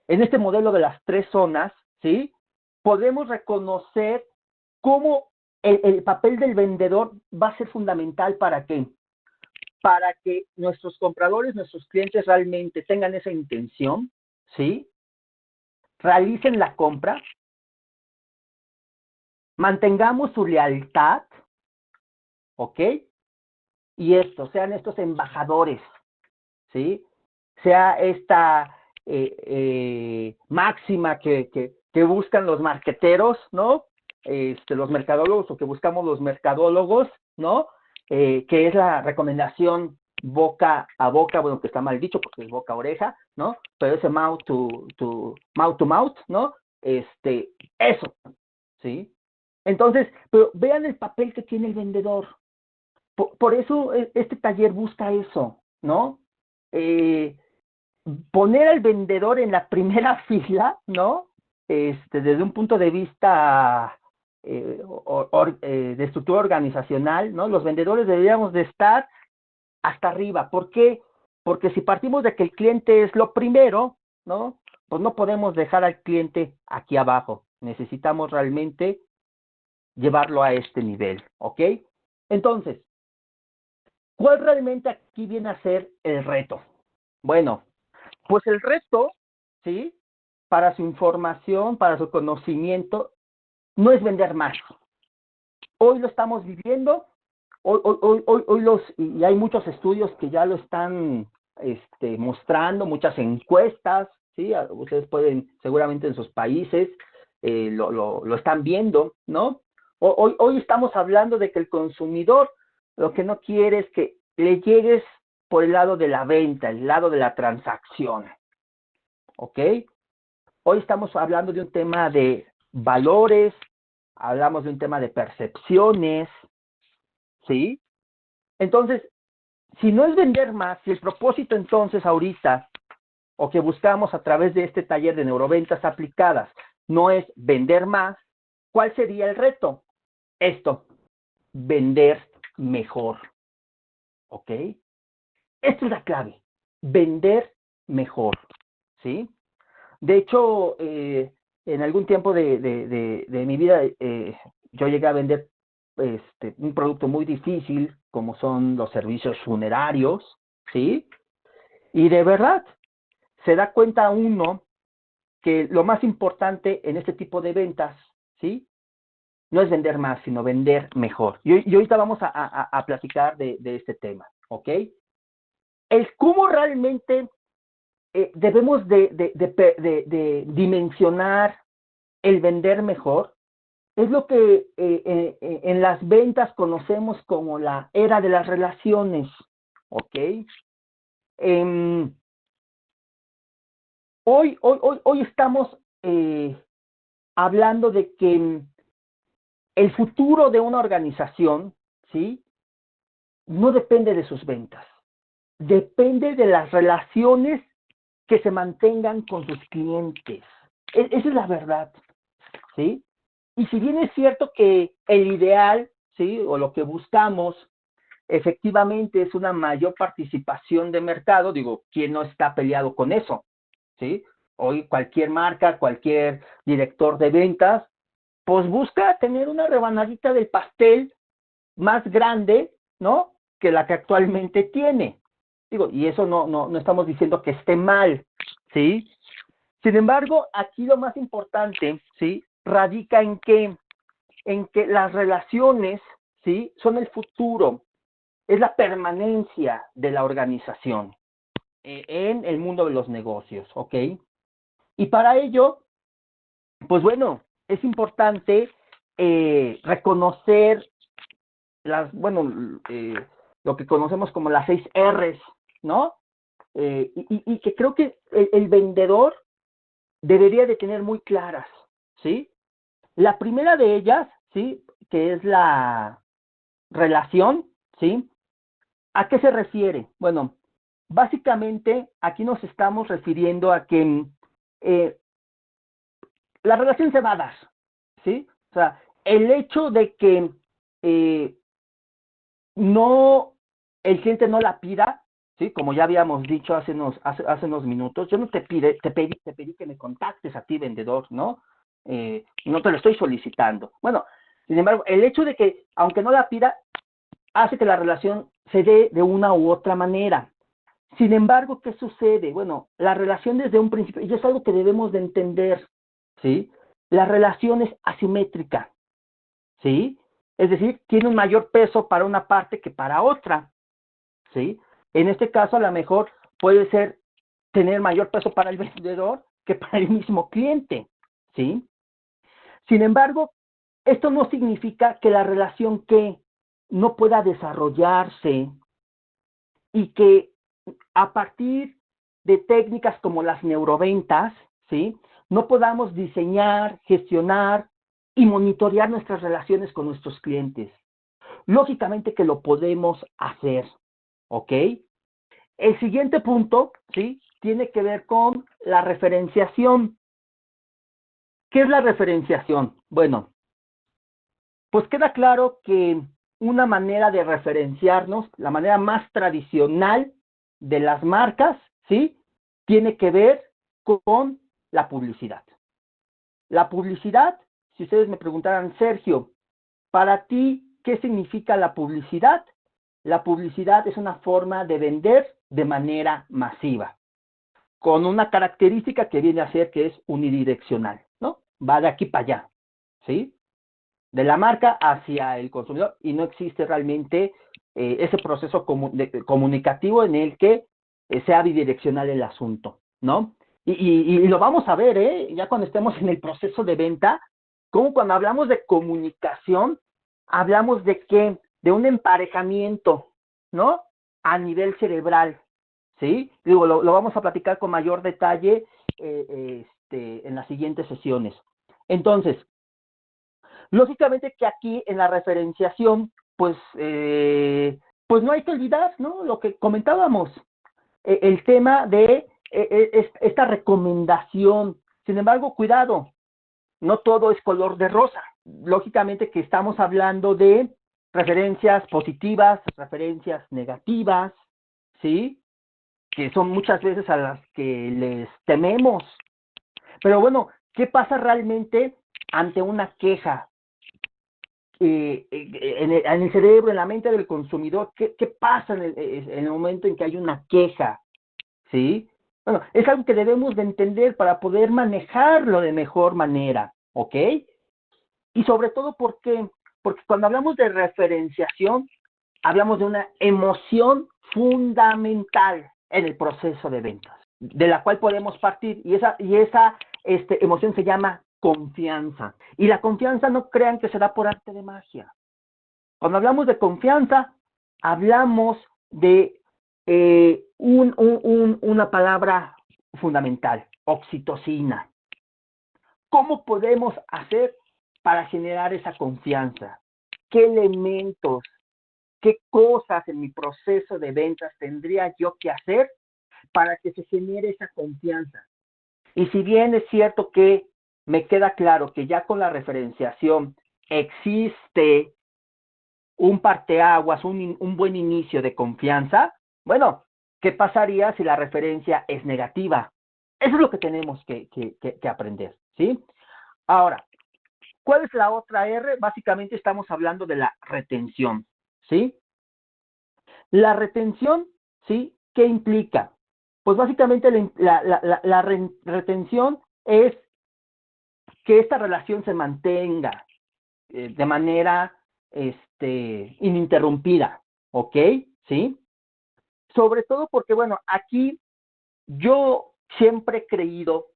en este modelo de las tres zonas, ¿sí? Podemos reconocer cómo el papel del vendedor va a ser fundamental para qué? Para que nuestros compradores, nuestros clientes realmente tengan esa intención, ¿sí? Realicen la compra, mantengamos su lealtad, ¿ok? Y sean estos embajadores, ¿sí? Sea esta máxima que buscan los marqueteros, ¿no? Los mercadólogos o que buscamos los mercadólogos, ¿no? Que es la recomendación boca a boca, bueno, que está mal dicho porque es boca a oreja, ¿no? Pero ese mouth to mouth, ¿no? Eso, ¿sí? Entonces, pero vean el papel que tiene el vendedor. Por eso este taller busca eso, ¿no? Eh, poner al vendedor en la primera fila, ¿no? Desde un punto de vista de estructura organizacional, ¿no? Los vendedores deberíamos de estar hasta arriba. ¿Por qué? Porque si partimos de que el cliente es lo primero, ¿no? Pues no podemos dejar al cliente aquí abajo. Necesitamos realmente llevarlo a este nivel, ¿ok? Entonces, ¿cuál realmente aquí viene a ser el reto? Bueno, pues el reto, ¿sí? Para su información, para su conocimiento, no es vender más. Hoy lo estamos viviendo, y hay muchos estudios que ya lo están mostrando, muchas encuestas, ¿sí? Ustedes pueden, seguramente en sus países, lo están viendo, ¿no? Hoy estamos hablando de que el consumidor lo que no quiere es que le llegues por el lado de la venta, el lado de la transacción. ¿Ok? Hoy estamos hablando de un tema de valores, hablamos de un tema de percepciones, ¿sí? Entonces, si no es vender más, si el propósito entonces ahorita, o que buscamos a través de este taller de neuroventas aplicadas, no es vender más, ¿cuál sería el reto? Esto, vender mejor. ¿Ok? Esta es la clave, vender mejor, ¿sí? De hecho, en algún tiempo de mi vida, yo llegué a vender un producto muy difícil, como son los servicios funerarios, ¿sí? Y de verdad, se da cuenta uno que lo más importante en este tipo de ventas, ¿sí? No es vender más, sino vender mejor. Y ahorita vamos a platicar de este tema, ¿ok? El cómo realmente debemos dimensionar el vender mejor es lo que en las ventas conocemos como la era de las relaciones, ¿ok? Hoy estamos hablando de que el futuro de una organización, ¿sí? No depende de sus ventas, depende de las relaciones que se mantengan con sus clientes. Esa es la verdad, ¿sí? Y si bien es cierto que el ideal, ¿sí? O lo que buscamos efectivamente es una mayor participación de mercado, digo, ¿quién no está peleado con eso? ¿Sí? Hoy cualquier marca, cualquier director de ventas, pues busca tener una rebanadita del pastel más grande, ¿no? Que la que actualmente tiene. Digo, y eso no estamos diciendo que esté mal, ¿sí? Sin embargo, aquí lo más importante, ¿sí? Radica en que las relaciones, ¿sí? Son el futuro, es la permanencia de la organización en el mundo de los negocios, ¿ok? Y para ello, pues bueno, es importante reconocer lo que conocemos como las 6 R's, ¿no? Y que creo que el vendedor debería de tener muy claras, ¿sí? La primera de ellas, ¿sí? Que es la relación, ¿sí? ¿A qué se refiere? Bueno, básicamente aquí nos estamos refiriendo a que eh, la relación se va a dar, ¿sí? O sea, el hecho de que eh, no, el cliente no la pida, ¿sí? Como ya habíamos dicho hace unos minutos, yo no te pedí que me contactes a ti, vendedor, ¿no? No te lo estoy solicitando. Bueno, sin embargo, el hecho de que, aunque no la pida, hace que la relación se dé de una u otra manera. Sin embargo, ¿qué sucede? Bueno, la relación desde un principio, y es algo que debemos de entender, ¿sí? La relación es asimétrica, ¿sí? Es decir, tiene un mayor peso para una parte que para otra, ¿sí? En este caso, a lo mejor puede ser tener mayor peso para el vendedor que para el mismo cliente, ¿sí? Sin embargo, esto no significa que la relación que no pueda desarrollarse y que a partir de técnicas como las neuroventas, ¿sí? No podamos diseñar, gestionar y monitorear nuestras relaciones con nuestros clientes. Lógicamente que lo podemos hacer, ¿ok? El siguiente punto, ¿sí? Tiene que ver con la referenciación. ¿Qué es la referenciación? Bueno, pues queda claro que una manera de referenciarnos, la manera más tradicional de las marcas, ¿sí? Tiene que ver con la publicidad. La publicidad, si ustedes me preguntaran, Sergio, para ti, ¿qué significa la publicidad? La publicidad es una forma de vender de manera masiva, con una característica que viene a ser que es unidireccional, ¿no? Va de aquí para allá, ¿sí? De la marca hacia el consumidor y no existe realmente ese proceso comunicativo en el que sea bidireccional el asunto, ¿no? Y lo vamos a ver, ya cuando estemos en el proceso de venta, como cuando hablamos de comunicación, hablamos de que de un emparejamiento, ¿no? A nivel cerebral, ¿sí? Digo, lo vamos a platicar con mayor detalle en las siguientes sesiones. Entonces, lógicamente que aquí en la referenciación, pues no hay que olvidar, ¿no? Lo que comentábamos, el tema de esta recomendación. Sin embargo, cuidado, no todo es color de rosa. Lógicamente que estamos hablando de referencias positivas, referencias negativas, ¿sí? Que son muchas veces a las que les tememos. Pero bueno, ¿qué pasa realmente ante una queja? En el cerebro, en la mente del consumidor, ¿qué pasa en el momento en que hay una queja? ¿Sí? Bueno, es algo que debemos de entender para poder manejarlo de mejor manera, ¿ok? Y sobre todo, ¿por qué? Porque cuando hablamos de referenciación, hablamos de una emoción fundamental en el proceso de ventas, de la cual podemos partir, y esa emoción se llama confianza. Y la confianza, no crean que se da por arte de magia. Cuando hablamos de confianza, hablamos de una palabra fundamental: oxitocina. ¿Cómo podemos hacer para generar esa confianza? ¿Qué elementos, qué cosas en mi proceso de ventas tendría yo que hacer para que se genere esa confianza? Y si bien es cierto que me queda claro que ya con la referenciación existe un parteaguas, un buen inicio de confianza, bueno, ¿qué pasaría si la referencia es negativa? Eso es lo que tenemos que aprender, ¿sí? Ahora, ¿cuál es la otra R? Básicamente estamos hablando de la retención, ¿sí? La retención, ¿sí? ¿Qué implica? Pues básicamente la retención es que esta relación se mantenga de manera ininterrumpida, ¿ok? ¿Sí? Sobre todo porque, bueno, aquí yo siempre he creído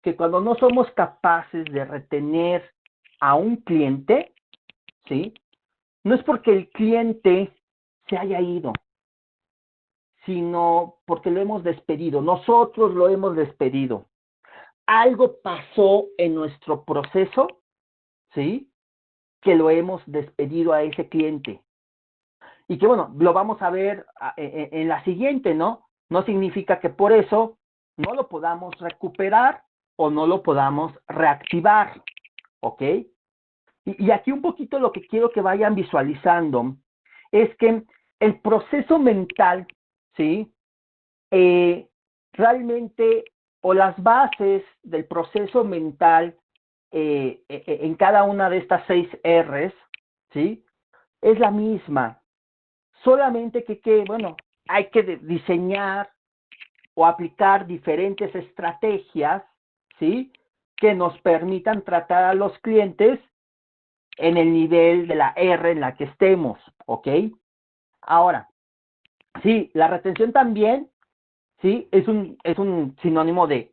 que cuando no somos capaces de retener a un cliente, ¿sí? No es porque el cliente se haya ido, sino porque lo hemos despedido. Nosotros lo hemos despedido. Algo pasó en nuestro proceso, ¿sí? Que lo hemos despedido a ese cliente. Y que bueno, lo vamos a ver en la siguiente, ¿no? No significa que por eso no lo podamos recuperar o no lo podamos reactivar, ¿ok? Y aquí un poquito lo que quiero que vayan visualizando es que el proceso mental, ¿sí? Realmente, o las bases del proceso mental en cada una de estas 6 R's, ¿sí? Es la misma. Solamente que bueno, hay que diseñar o aplicar diferentes estrategias, ¿sí? Que nos permitan tratar a los clientes en el nivel de la R en la que estemos, ¿ok? Ahora, sí, la retención también, sí, es un sinónimo de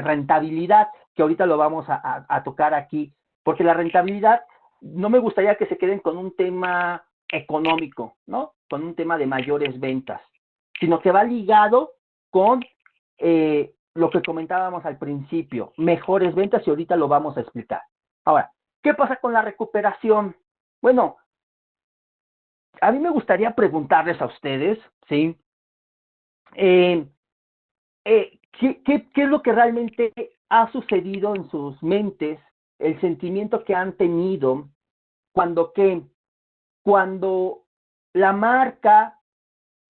rentabilidad, que ahorita lo vamos a tocar aquí, porque la rentabilidad, no me gustaría que se queden con un tema económico, ¿no? Con un tema de mayores ventas, sino que va ligado con lo que comentábamos al principio, mejores ventas, y ahorita lo vamos a explicar. Ahora, ¿qué pasa con la recuperación? Bueno, a mí me gustaría preguntarles a ustedes, ¿sí? ¿Qué es lo que realmente ha sucedido en sus mentes, el sentimiento que han tenido cuando qué? Cuando la marca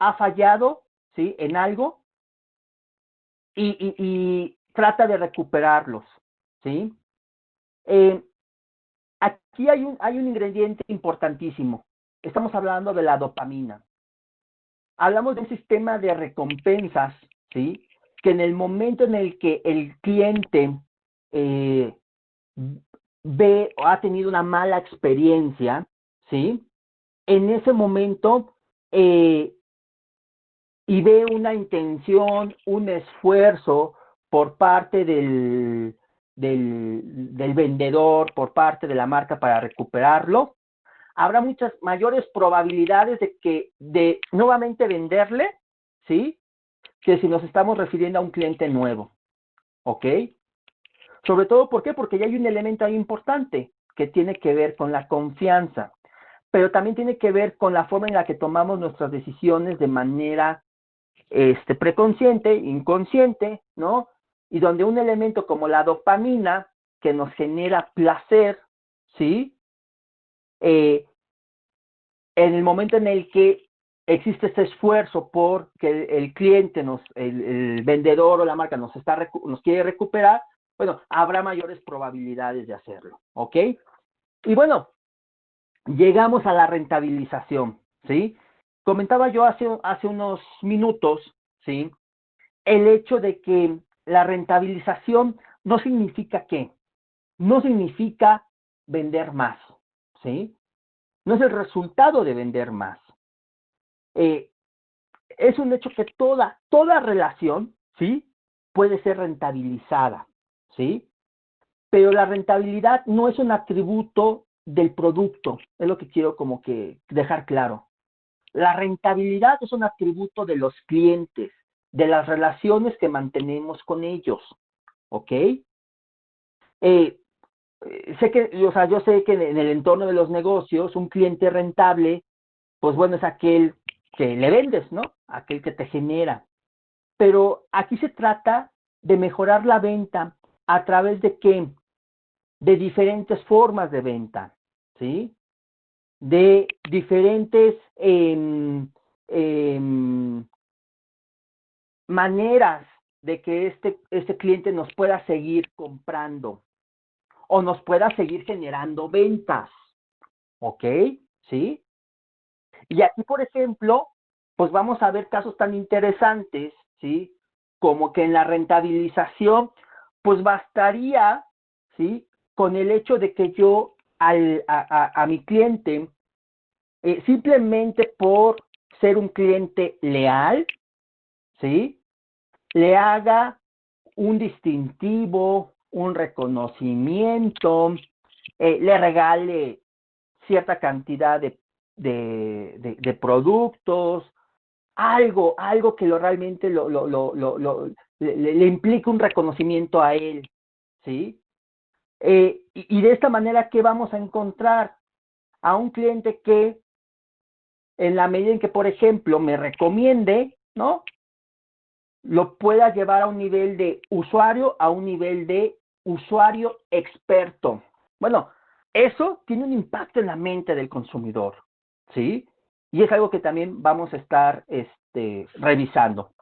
ha fallado, ¿sí? En algo y trata de recuperarlos, ¿sí? Eh, Aquí hay un ingrediente importantísimo. Estamos hablando de la dopamina. Hablamos de un sistema de recompensas, ¿sí? Que en el momento en el que el cliente eh, ve o ha tenido una mala experiencia, ¿sí? En ese momento y ve una intención, un esfuerzo por parte del vendedor, por parte de la marca para recuperarlo, habrá muchas mayores probabilidades de nuevamente venderle, ¿sí? Que si nos estamos refiriendo a un cliente nuevo, ¿ok? Sobre todo, ¿por qué? Porque ya hay un elemento ahí importante que tiene que ver con la confianza, pero también tiene que ver con la forma en la que tomamos nuestras decisiones de manera preconsciente, inconsciente, ¿no? Y donde un elemento como la dopamina, que nos genera placer, ¿sí? En el momento en el que existe este esfuerzo por que el cliente, el vendedor o la marca nos quiere recuperar, bueno, habrá mayores probabilidades de hacerlo, ¿ok? Y bueno, llegamos a la rentabilización, ¿sí? Comentaba yo hace unos minutos, ¿sí? El hecho de que la rentabilización no significa ¿qué? No significa vender más, ¿sí? No es el resultado de vender más. Es un hecho que toda relación, ¿sí? Puede ser rentabilizada, ¿sí? Pero la rentabilidad no es un atributo del producto, es lo que quiero como que dejar claro. La rentabilidad es un atributo de los clientes, de las relaciones que mantenemos con ellos, ¿ok? Yo sé que en el entorno de los negocios, un cliente rentable, pues bueno, es aquel que le vendes, ¿no? Aquel que te genera. Pero aquí se trata de mejorar la venta a través de qué? De diferentes formas de venta, ¿sí? De diferentes maneras de que este cliente nos pueda seguir comprando o nos pueda seguir generando ventas, ¿ok? ¿Sí? Y aquí, por ejemplo, pues vamos a ver casos tan interesantes, ¿sí? Como que en la rentabilización, pues bastaría, ¿sí? Con el hecho de que yo a mi cliente, simplemente por ser un cliente leal, ¿sí? Le haga un distintivo, un reconocimiento, le regale cierta cantidad de productos, algo que realmente le implique un reconocimiento a él, ¿sí? Y de esta manera, ¿qué vamos a encontrar? A un cliente que, en la medida en que, por ejemplo, me recomiende, ¿no? Lo pueda llevar a un nivel de usuario, a un nivel de usuario experto. Bueno, eso tiene un impacto en la mente del consumidor, ¿sí? Y es algo que también vamos a estar revisando.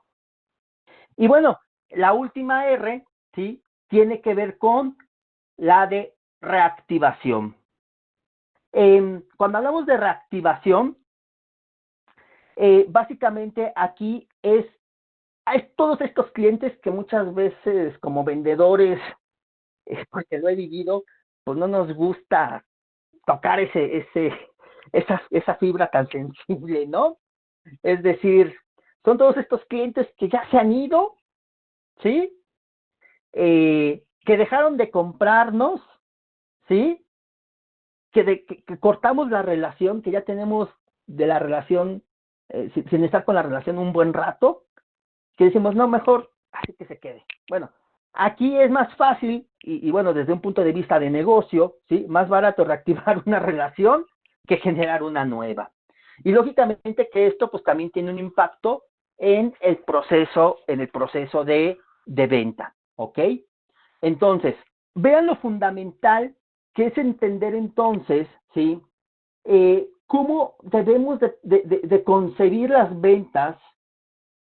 Y bueno, la última R, ¿sí? Tiene que ver con la de reactivación. Cuando hablamos de reactivación, básicamente aquí hay todos estos clientes que muchas veces como vendedores, porque lo he vivido, pues no nos gusta tocar esa fibra tan sensible, ¿no? Es decir, son todos estos clientes que ya se han ido, ¿sí? Que dejaron de comprarnos, ¿sí? Que cortamos la relación, que ya tenemos de la relación, sin estar con la relación un buen rato, que decimos, no, mejor así que se quede. Bueno, aquí es más fácil, y bueno, desde un punto de vista de negocio, ¿sí? Más barato reactivar una relación que generar una nueva. Y lógicamente que esto pues también tiene un impacto en el proceso de venta, ¿ok? Entonces, vean lo fundamental que es entender entonces, ¿sí? Cómo debemos de concebir las ventas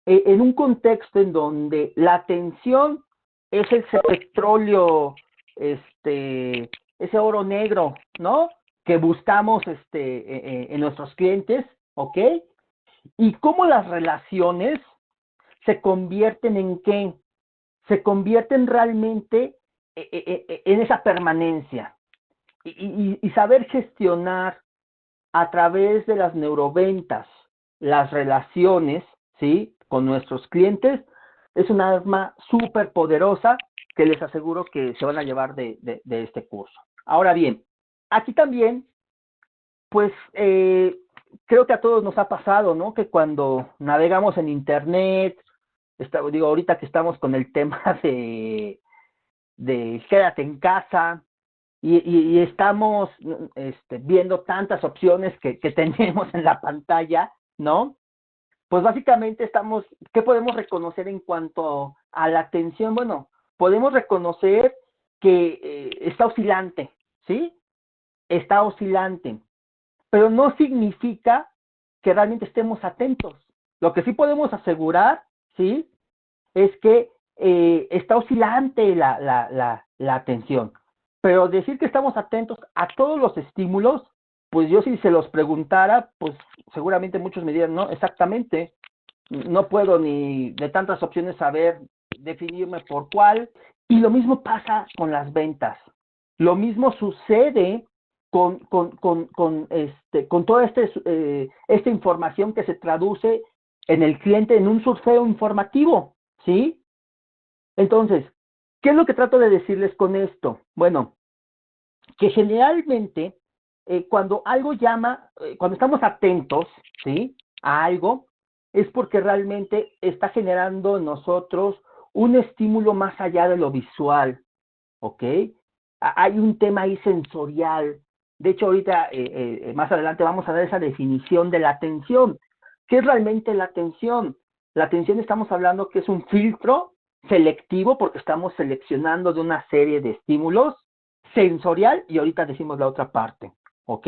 en un contexto en donde la atención es ese petróleo, ese oro negro, ¿no? Que buscamos en nuestros clientes, ¿ok? Y cómo las relaciones se convierten en qué? Se convierten realmente en esa permanencia. Y saber gestionar a través de las neuroventas las relaciones, ¿sí? Con nuestros clientes, es una arma súper poderosa que les aseguro que se van a llevar de este curso. Ahora bien, aquí también pues creo que a todos nos ha pasado, ¿no? Que cuando navegamos en internet, digo, ahorita que estamos con el tema de quédate en casa, y estamos viendo tantas opciones que tenemos en la pantalla, ¿no? Pues básicamente ¿qué podemos reconocer en cuanto a la atención? Bueno, podemos reconocer que está oscilante, ¿sí? Está oscilante, pero no significa que realmente estemos atentos. Lo que sí podemos asegurar, ¿sí? Es que está oscilante la atención. Pero decir que estamos atentos a todos los estímulos, pues yo si se los preguntara, pues seguramente muchos me dirían, no, exactamente, no puedo ni de tantas opciones saber definirme por cuál. Y lo mismo pasa con las ventas. Lo mismo sucede con toda esta información que se traduce en el cliente en un surfeo informativo, ¿sí? Entonces, ¿qué es lo que trato de decirles con esto? Bueno, que generalmente cuando algo cuando estamos atentos, ¿sí? A algo, es porque realmente está generando en nosotros un estímulo más allá de lo visual, ¿ok? Hay un tema ahí sensorial. De hecho, ahorita, más adelante, vamos a dar esa definición de la atención. ¿Qué es realmente la atención? La atención estamos hablando que es un filtro selectivo porque estamos seleccionando de una serie de estímulos sensorial y ahorita decimos la otra parte, ¿ok?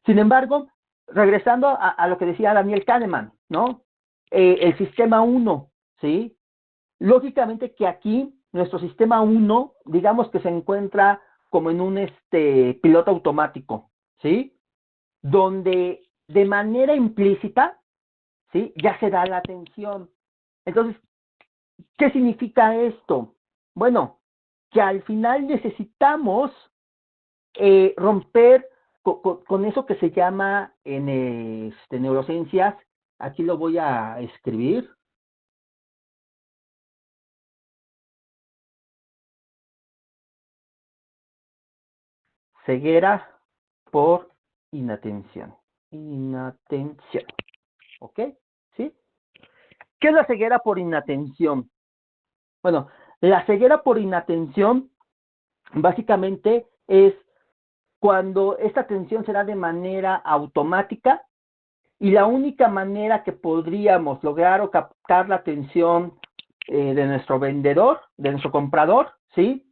Sin embargo, regresando a lo que decía Daniel Kahneman, ¿no? El sistema 1, ¿sí? Lógicamente que aquí nuestro sistema 1, digamos que se encuentra como en un piloto automático, ¿sí? Donde de manera implícita, ¿sí? Ya se da la atención. Entonces, ¿qué significa esto? Bueno, que al final necesitamos romper con eso que se llama en neurociencias, aquí lo voy a escribir, ceguera por inatención. Inatención. ¿Ok? ¿Sí? ¿Qué es la ceguera por inatención? Bueno, la ceguera por inatención básicamente es cuando esta atención se da de manera automática y la única manera que podríamos lograr o captar la atención de nuestro vendedor, de nuestro comprador, ¿sí?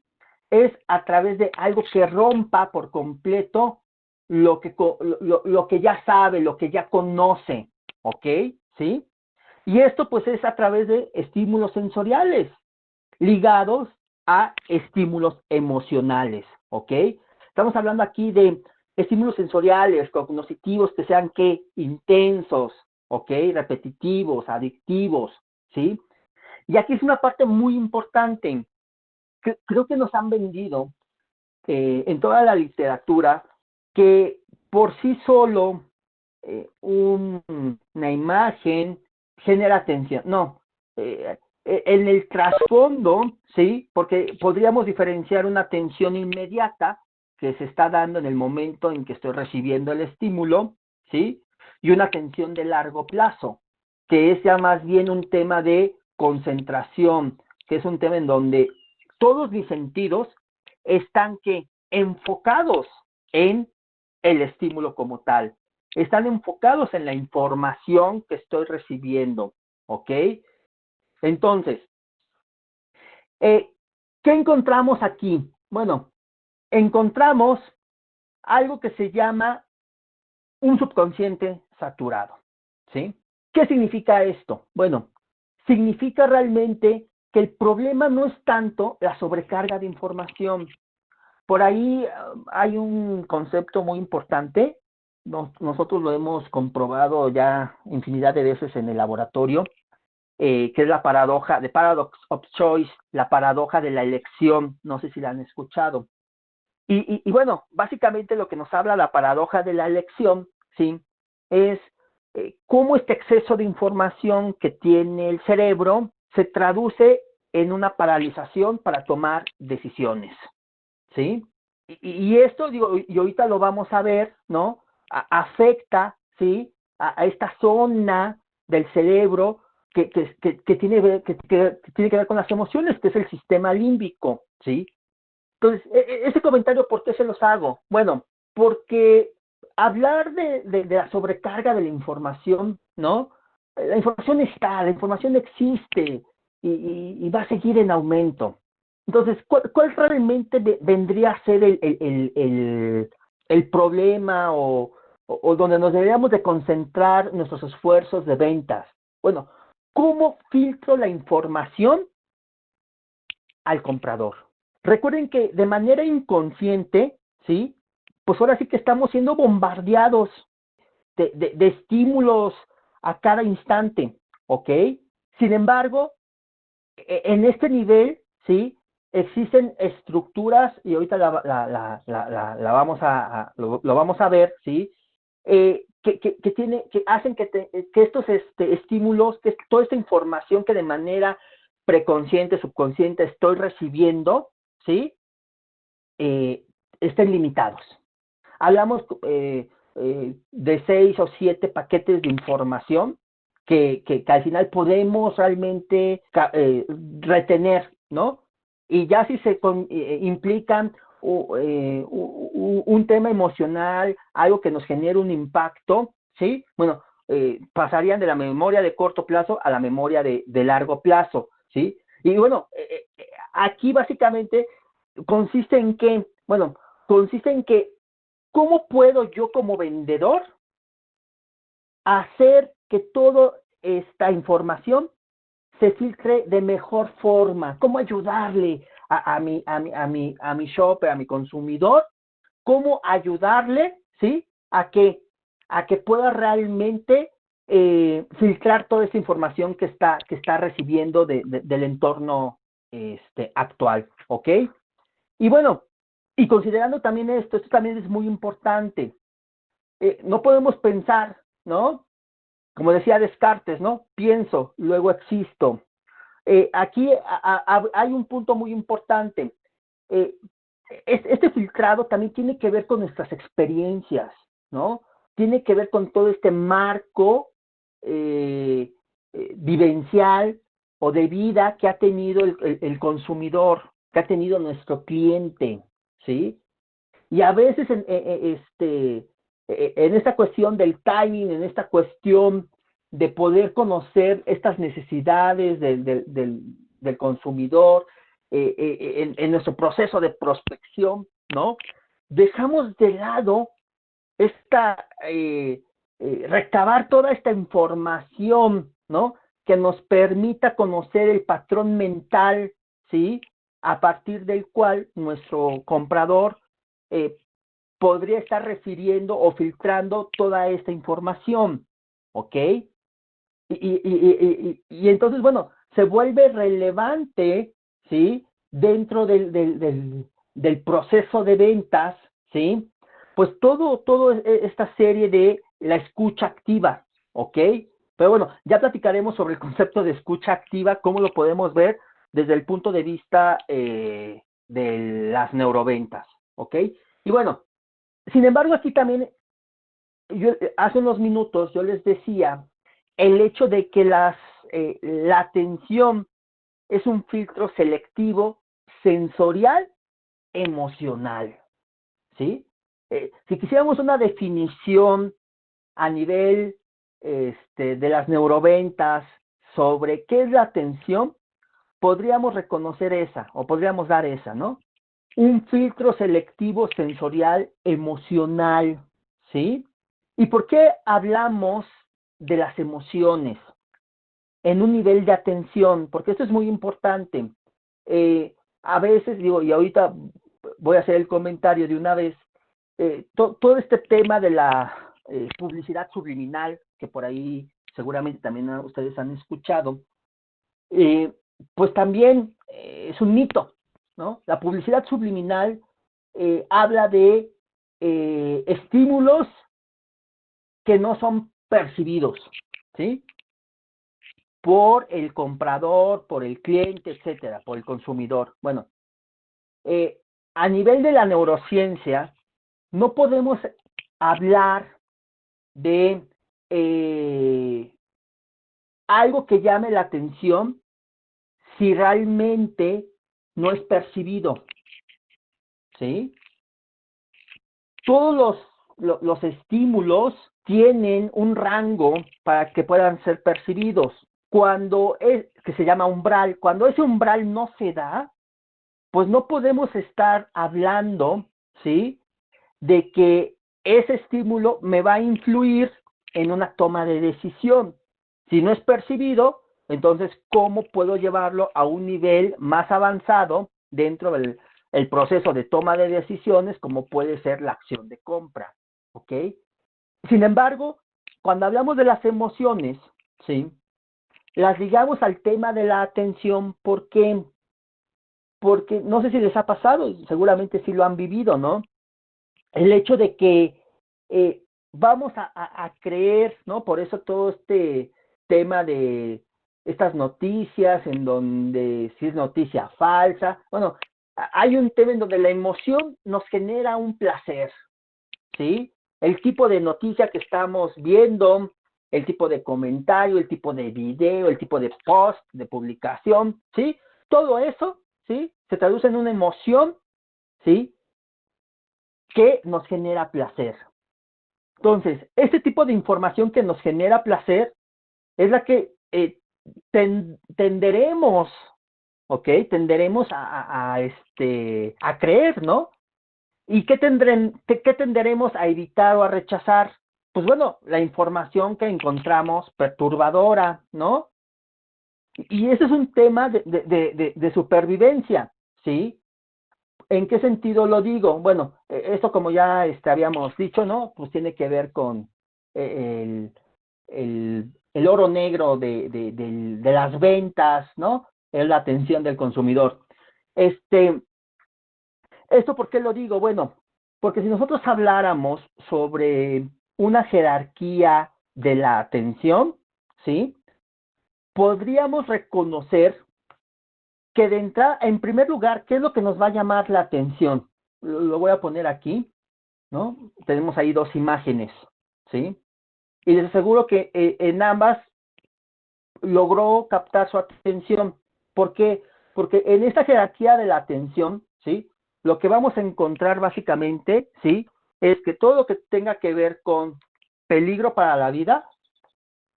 Es a través de algo que rompa por completo lo que ya sabe, lo que ya conoce, ¿ok? ¿Sí? Y esto pues es a través de estímulos sensoriales ligados a estímulos emocionales, ¿ok? Estamos hablando aquí de estímulos sensoriales, cognitivos que sean ¿qué? Intensos, ¿ok? Repetitivos, adictivos, ¿sí? Y aquí es una parte muy importante. Creo que nos han vendido en toda la literatura que por sí solo una imagen genera atención. No, en el trasfondo, ¿sí? Porque podríamos diferenciar una atención inmediata que se está dando en el momento en que estoy recibiendo el estímulo, ¿sí? Y una atención de largo plazo, que es ya más bien un tema de concentración, que es un tema en donde todos mis sentidos están que enfocados en el estímulo como tal, están enfocados en la información que estoy recibiendo, ¿ok? Entonces, ¿qué encontramos aquí? Bueno, encontramos algo que se llama un subconsciente saturado, ¿sí? ¿Qué significa esto? Bueno, significa realmente que el problema no es tanto la sobrecarga de información. Por ahí hay un concepto muy importante, nosotros lo hemos comprobado ya infinidad de veces en el laboratorio, que es la paradoja, the paradox of choice, la paradoja de la elección, no sé si la han escuchado. Y bueno, básicamente lo que nos habla la paradoja de la elección, ¿sí? Es cómo este exceso de información que tiene el cerebro se traduce en una paralización para tomar decisiones, ¿sí? Y esto, digo, y ahorita lo vamos a ver, ¿no? afecta, ¿sí? A esta zona del cerebro que tiene que ver con las emociones, que es el sistema límbico, ¿sí? Entonces, ese comentario, ¿por qué se los hago? Bueno, porque hablar de la sobrecarga de la información, ¿no? La información está, la información existe y va a seguir en aumento. Entonces, ¿cuál realmente vendría a ser el problema o donde nos deberíamos de concentrar nuestros esfuerzos de ventas? Bueno, ¿cómo filtro la información al comprador? Recuerden que de manera inconsciente, ¿sí? Pues ahora sí que estamos siendo bombardeados de estímulos a cada instante, ¿ok? Sin embargo, en este nivel, ¿sí? Existen estructuras, y ahorita la vamos lo vamos a ver, ¿sí? Que hacen que estos estímulos, que toda esta información que de manera preconsciente, subconsciente estoy recibiendo, ¿sí? Estén limitados. Hablamos de 6 o 7 paquetes de información que al final podemos realmente retener, ¿no? Y ya si se implican un tema emocional, algo que nos genere un impacto, ¿sí? Bueno, pasarían de la memoria de corto plazo a la memoria de largo plazo, ¿sí? Y bueno, aquí básicamente consiste en que, bueno, consiste en que, ¿cómo puedo yo como vendedor hacer que toda esta información se filtre de mejor forma? ¿Cómo ayudarle a mi shopper, a mi consumidor? ¿Cómo ayudarle, sí, a que pueda realmente filtrar toda esa información que está recibiendo del entorno actual, ¿ok? Y bueno, y considerando también esto también es muy importante. No podemos pensar, ¿no? Como decía Descartes, ¿no? Pienso, luego existo. Aquí hay un punto muy importante. Eh, este filtrado también tiene que ver con nuestras experiencias, ¿no? Tiene que ver con todo este marco vivencial o de vida que ha tenido el consumidor, que ha tenido nuestro cliente, ¿sí? Y a veces en esta cuestión del timing, en esta cuestión de poder conocer estas necesidades del consumidor, en nuestro proceso de prospección, ¿no? Dejamos de lado esta, recabar toda esta información, ¿no? Que nos permita conocer el patrón mental, ¿sí? A partir del cual nuestro comprador eh, podría estar refiriendo o filtrando toda esta información, ¿ok? Y entonces, bueno, se vuelve relevante, ¿sí? Dentro del proceso de ventas, ¿sí? Pues todo esta serie de la escucha activa, ¿ok? Pero bueno, ya platicaremos sobre el concepto de escucha activa, cómo lo podemos ver desde el punto de vista de las neuroventas, ¿ok? Y bueno, sin embargo, aquí también, hace unos minutos yo les decía el hecho de que la atención es un filtro selectivo sensorial emocional, ¿sí? Si quisiéramos una definición a nivel de las neuroventas sobre qué es la atención, podríamos reconocer esa, o podríamos dar esa, ¿no? Un filtro selectivo sensorial emocional, ¿sí? ¿Y por qué hablamos de las emociones en un nivel de atención? Porque esto es muy importante. A veces, digo, y ahorita voy a hacer el comentario de una vez, todo este tema de la publicidad subliminal, que por ahí seguramente también ustedes han escuchado, eh, pues también es un mito, ¿no? La publicidad subliminal habla de estímulos que no son percibidos, ¿sí? Por el comprador, por el cliente, etcétera, por el consumidor. Bueno, a nivel de la neurociencia, no podemos hablar de algo que llame la atención si realmente no es percibido, ¿sí? Todos los estímulos tienen un rango para que puedan ser percibidos. Cuando es, que se llama umbral, cuando ese umbral no se da, pues no podemos estar hablando, ¿sí? De que ese estímulo me va a influir en una toma de decisión. Si no es percibido, entonces, ¿cómo puedo llevarlo a un nivel más avanzado dentro del el proceso de toma de decisiones, como puede ser la acción de compra? ¿Ok? Sin embargo, cuando hablamos de las emociones, ¿sí? Las ligamos al tema de la atención. ¿Por qué? Porque no sé si les ha pasado, seguramente sí lo han vivido, ¿no? El hecho de que vamos a creer, ¿no? Por eso todo este tema de estas noticias en donde si es noticia falsa, bueno, hay un tema en donde la emoción nos genera un placer, ¿sí? El tipo de noticia que estamos viendo, el tipo de comentario, el tipo de video, el tipo de post, de publicación, ¿sí? Todo eso, ¿sí? Se traduce en una emoción, ¿sí? Que nos genera placer. Entonces, este tipo de información que nos genera placer es la que tenderemos, ¿ok? Tenderemos a creer, ¿no? ¿Y qué tenderemos a evitar o a rechazar? Pues bueno, la información que encontramos perturbadora, ¿no? Y ese es un tema de supervivencia, ¿sí? ¿En qué sentido lo digo? Bueno, esto como ya habíamos dicho, ¿no? Pues tiene que ver con el oro negro de las ventas, ¿no? Es la atención del consumidor. ¿Esto por qué lo digo? Bueno, porque si nosotros habláramos sobre una jerarquía de la atención, ¿sí? Podríamos reconocer que de entrada, en primer lugar, ¿qué es lo que nos va a llamar la atención? Lo voy a poner aquí, ¿no? Tenemos ahí dos imágenes, ¿sí? Y les aseguro que en ambas logró captar su atención. ¿Por qué? Porque en esta jerarquía de la atención, ¿sí? Lo que vamos a encontrar básicamente, ¿sí? Es que todo lo que tenga que ver con peligro para la vida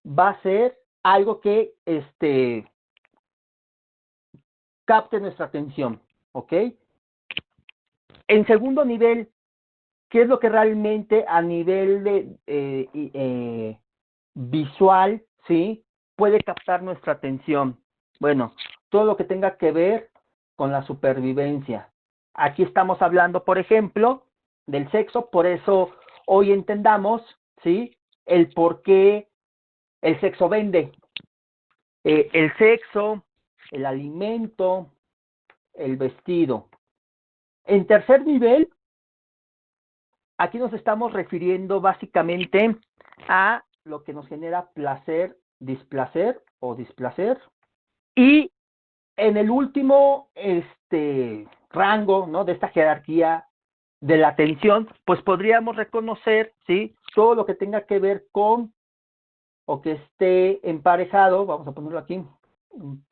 va a ser algo que capte nuestra atención, ¿ok? En segundo nivel, ¿qué es lo que realmente a nivel de visual, ¿sí? Puede captar nuestra atención? Bueno, todo lo que tenga que ver con la supervivencia. Aquí estamos hablando, por ejemplo, del sexo, por eso hoy entendamos, ¿sí? El por qué el sexo vende. El sexo, el alimento, el vestido. En tercer nivel, aquí nos estamos refiriendo básicamente a lo que nos genera placer, displacer o displacer. Y en el último rango, ¿no? De esta jerarquía de la atención, pues podríamos reconocer, ¿sí? Todo lo que tenga que ver con o que esté emparejado, vamos a ponerlo aquí, emparejado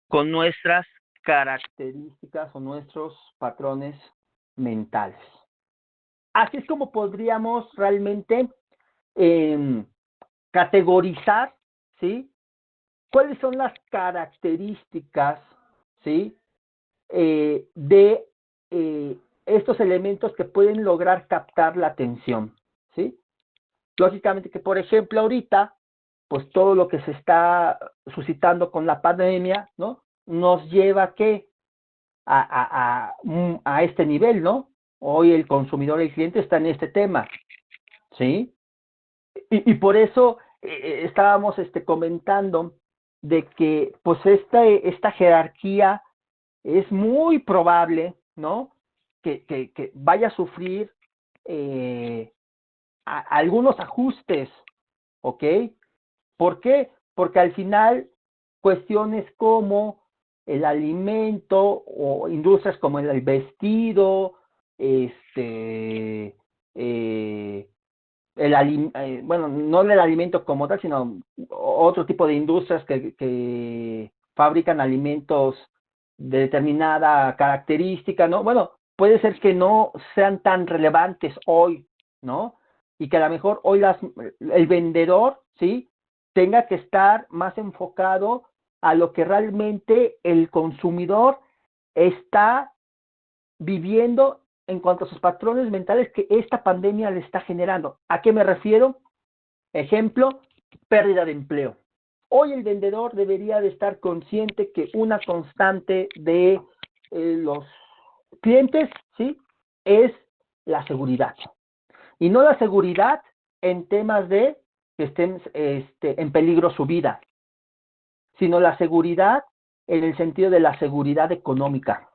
con nuestras características o nuestros patrones mentales. Así es como podríamos realmente categorizar, ¿sí? ¿Cuáles son las características, ¿sí? De estos elementos que pueden lograr captar la atención, ¿sí? Lógicamente que, por ejemplo, ahorita, pues todo lo que se está suscitando con la pandemia, ¿no? Nos lleva a qué? A este nivel, ¿no? Hoy el consumidor, el cliente está en este tema, ¿sí? Y por eso estábamos comentando de que pues esta jerarquía es muy probable, ¿no? Que vaya a sufrir algunos ajustes, ¿ok? ¿Por qué? Porque al final cuestiones como el alimento o industrias como el vestido, bueno, no el alimento como tal, sino otro tipo de industrias que fabrican alimentos de determinada característica, ¿no? Bueno, puede ser que no sean tan relevantes hoy, ¿no? Y que a lo mejor hoy el vendedor, ¿sí? Tenga que estar más enfocado a lo que realmente el consumidor está viviendo en cuanto a sus patrones mentales que esta pandemia le está generando. ¿A qué me refiero? Ejemplo, pérdida de empleo. Hoy el vendedor debería de estar consciente que una constante de los clientes, ¿sí? Es la seguridad. Y no la seguridad en temas de que estén en peligro su vida, sino la seguridad en el sentido de la seguridad económica.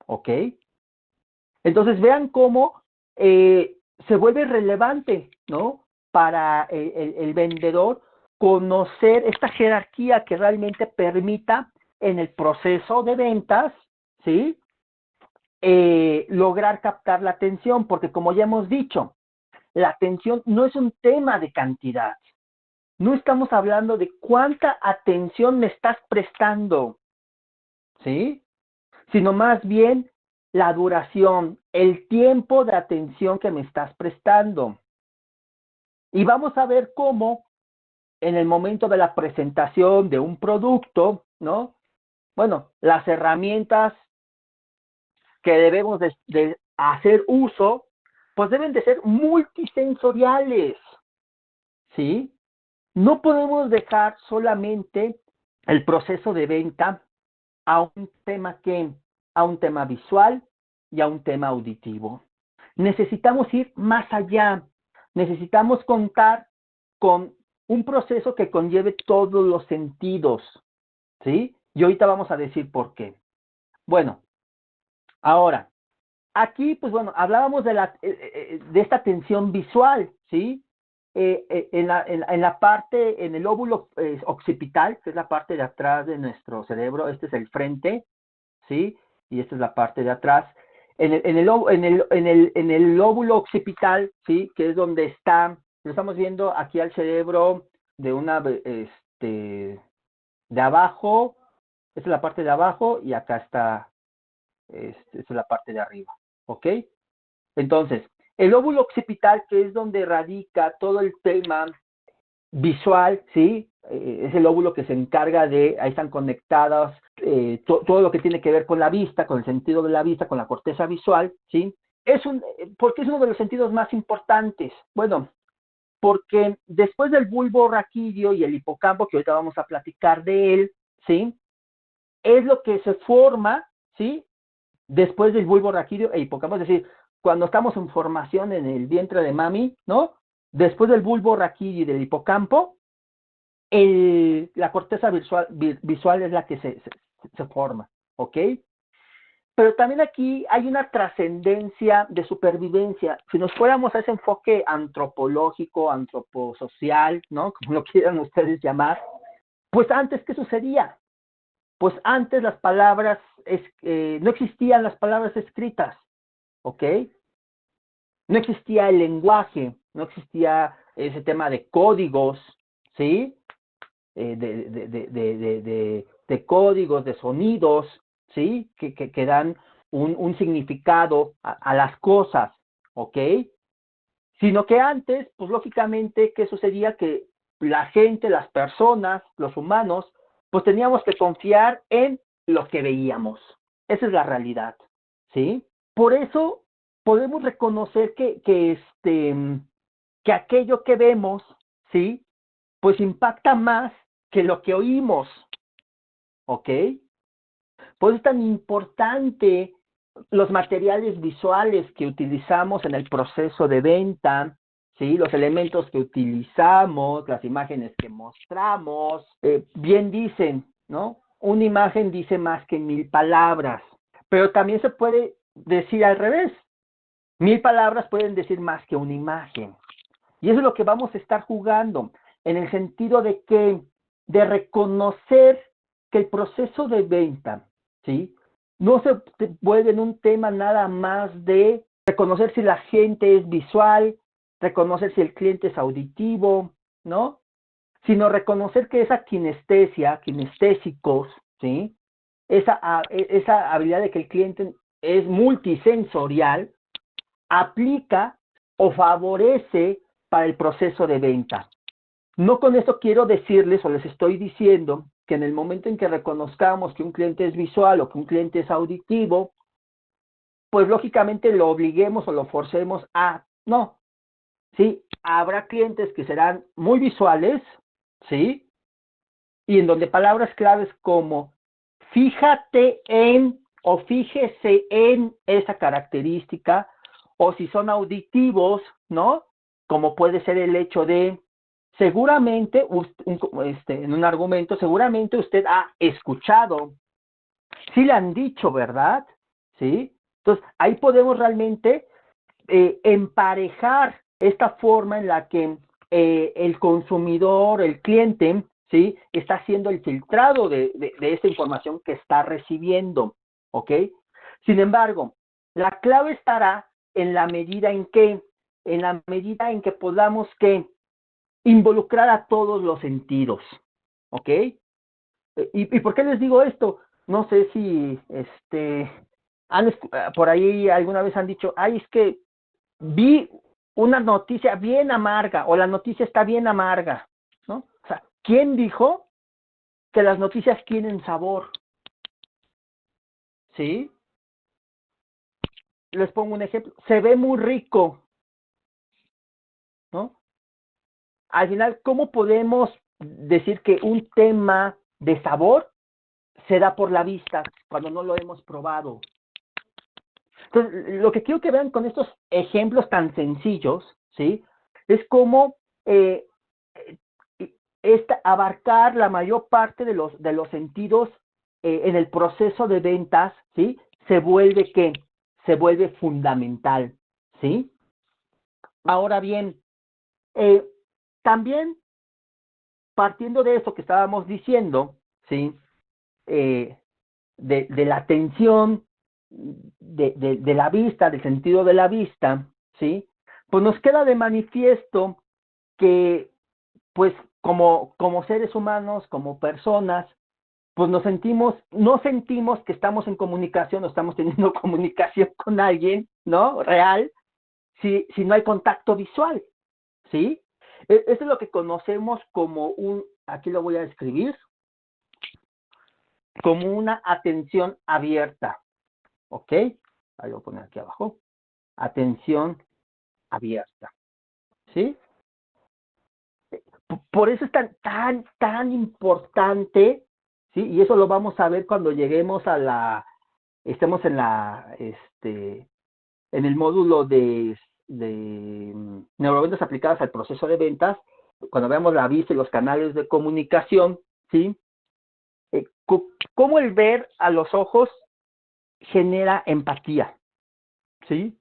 ¿Ok? Entonces vean cómo se vuelve relevante, ¿no? Para el vendedor conocer esta jerarquía que realmente permita en el proceso de ventas, ¿sí? Lograr captar la atención, porque como ya hemos dicho, la atención no es un tema de cantidad. No estamos hablando de cuánta atención me estás prestando, ¿sí? Sino más bien la duración, el tiempo de atención que me estás prestando. Y vamos a ver cómo en el momento de la presentación de un producto, ¿no? Bueno, las herramientas que debemos de hacer uso, pues deben de ser multisensoriales, ¿sí? No podemos dejar solamente el proceso de venta a un tema a un tema visual y a un tema auditivo. Necesitamos ir más allá. Necesitamos contar con un proceso que conlleve todos los sentidos, ¿sí? Y ahorita vamos a decir por qué. Bueno, ahora, aquí, pues bueno, hablábamos de esta atención visual, ¿sí? En la parte, en el lóbulo occipital, que es la parte de atrás de nuestro cerebro, este es el frente, ¿sí? Y esta es la parte de atrás. En el lóbulo occipital, ¿sí? Que es donde está, lo estamos viendo aquí al cerebro de abajo, esta es la parte de abajo y acá está, esta es la parte de arriba, ¿ok? Entonces, el lóbulo occipital, que es donde radica todo el tema visual, ¿sí? Es el lóbulo que se encarga de, ahí están conectadas todo lo que tiene que ver con la vista, con el sentido de la vista, con la corteza visual, ¿sí? ¿Por qué es uno de los sentidos más importantes? Bueno, porque después del bulbo raquídeo y el hipocampo, que ahorita vamos a platicar de él, ¿sí? Es lo que se forma, ¿sí? Después del bulbo raquídeo e hipocampo, es decir, cuando estamos en formación en el vientre de mami, ¿no? Después del bulbo raquídeo y del hipocampo, la corteza visual es la que se forma, ¿ok? Pero también aquí hay una trascendencia de supervivencia. Si nos fuéramos a ese enfoque antropológico, antroposocial, ¿no? Como lo quieran ustedes llamar, pues antes, ¿qué sucedía? Pues antes las palabras, no existían las palabras escritas, ¿ok? No existía el lenguaje, no existía ese tema de códigos, ¿sí? De códigos, de sonidos, ¿sí? Que dan un significado a las cosas, ¿ok? Sino que antes, pues lógicamente, ¿qué sucedía? Que la gente, las personas, los humanos, pues teníamos que confiar en lo que veíamos. Esa es la realidad, ¿sí? Por eso podemos reconocer que aquello que vemos, ¿sí? Pues impacta más que lo que oímos, ¿ok? Por eso es tan importante los materiales visuales que utilizamos en el proceso de venta, ¿sí? Los elementos que utilizamos, las imágenes que mostramos. Bien dicen, ¿no? Una imagen dice más que 1000 palabras, pero también se puede decir al revés. 1000 palabras pueden decir más que una imagen. Y eso es lo que vamos a estar jugando, en el sentido de reconocer que el proceso de venta, ¿sí? No se vuelve en un tema nada más de reconocer si la gente es visual, reconocer si el cliente es auditivo, ¿no? Sino reconocer que esa kinestesia, kinestésicos, ¿sí? Esa habilidad de que el cliente es multisensorial, aplica o favorece para el proceso de venta. No con esto quiero decirles o les estoy diciendo que en el momento en que reconozcamos que un cliente es visual o que un cliente es auditivo, pues lógicamente lo obliguemos o lo forcemos a, no, ¿sí? Habrá clientes que serán muy visuales, ¿sí? Y en donde palabras claves como fíjate en o fíjese en esa característica, o si son auditivos, ¿no? Como puede ser el hecho de, seguramente, en un argumento, seguramente usted ha escuchado, sí le han dicho, ¿verdad? ¿Sí? Entonces, ahí podemos realmente emparejar esta forma en la que el consumidor, el cliente, ¿sí? Está haciendo el filtrado de esta información que está recibiendo, ¿ok? Sin embargo, la clave estará en la medida en que podamos que involucrar a todos los sentidos, ¿ok? ¿Y por qué les digo esto? No sé si por ahí alguna vez han dicho, ay, es que vi una noticia bien amarga o la noticia está bien amarga, ¿no? O sea, ¿quién dijo que las noticias tienen sabor? ¿Sí? Les pongo un ejemplo. Se ve muy rico, ¿no? Al final, ¿cómo podemos decir que un tema de sabor se da por la vista cuando no lo hemos probado? Entonces, lo que quiero que vean con estos ejemplos tan sencillos, ¿sí? Es como abarcar la mayor parte de los sentidos en el proceso de ventas, ¿sí? Se vuelve ¿qué? Se vuelve fundamental, ¿sí? Ahora bien, también partiendo de eso que estábamos diciendo, ¿sí? De la atención, de la vista, del sentido de la vista, ¿sí? Pues nos queda de manifiesto que, pues, como seres humanos, como personas, pues no sentimos que estamos en comunicación o estamos teniendo comunicación con alguien, ¿no? Real, si no hay contacto visual, ¿sí? Eso es lo que conocemos como aquí lo voy a describir, como una atención abierta, ¿ok? Ahí lo voy a poner aquí abajo. Atención abierta, ¿sí? Por eso es tan importante, ¿sí? Y eso lo vamos a ver cuando lleguemos estemos en el módulo de neuroventas aplicadas al proceso de ventas, cuando veamos la vista y los canales de comunicación, ¿sí? Cómo el ver a los ojos genera empatía, ¿sí?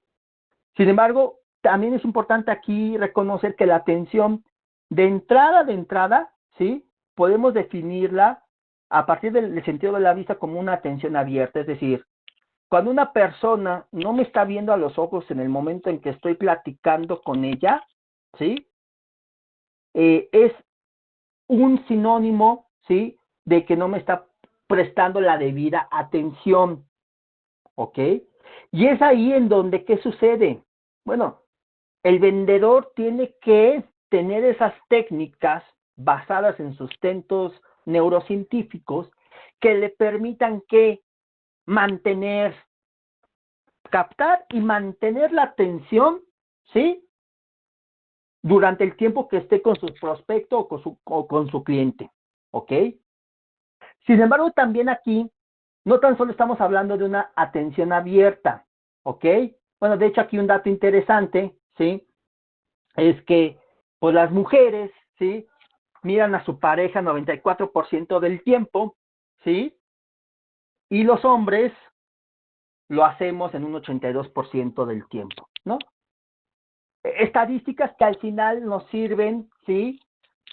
Sin embargo, también es importante aquí reconocer que la atención de entrada, ¿sí? Podemos definirla a partir del sentido de la vista como una atención abierta, es decir, cuando una persona no me está viendo a los ojos en el momento en que estoy platicando con ella, ¿sí? Es un sinónimo, ¿sí? De que no me está prestando la debida atención, ¿ok? Y es ahí en donde, ¿qué sucede? Bueno, el vendedor tiene que tener esas técnicas basadas en sustentos neurocientíficos que le permitan que mantener, captar y mantener la atención, ¿sí? Durante el tiempo que esté con su prospecto o con su cliente, ¿ok? Sin embargo, también aquí, no tan solo estamos hablando de una atención abierta, ¿ok? Bueno, de hecho aquí un dato interesante, ¿sí? Es que, pues las mujeres, ¿sí? Miran a su pareja 94% del tiempo, ¿sí? Y los hombres lo hacemos en un 82% del tiempo, ¿no? Estadísticas que al final nos sirven, ¿sí?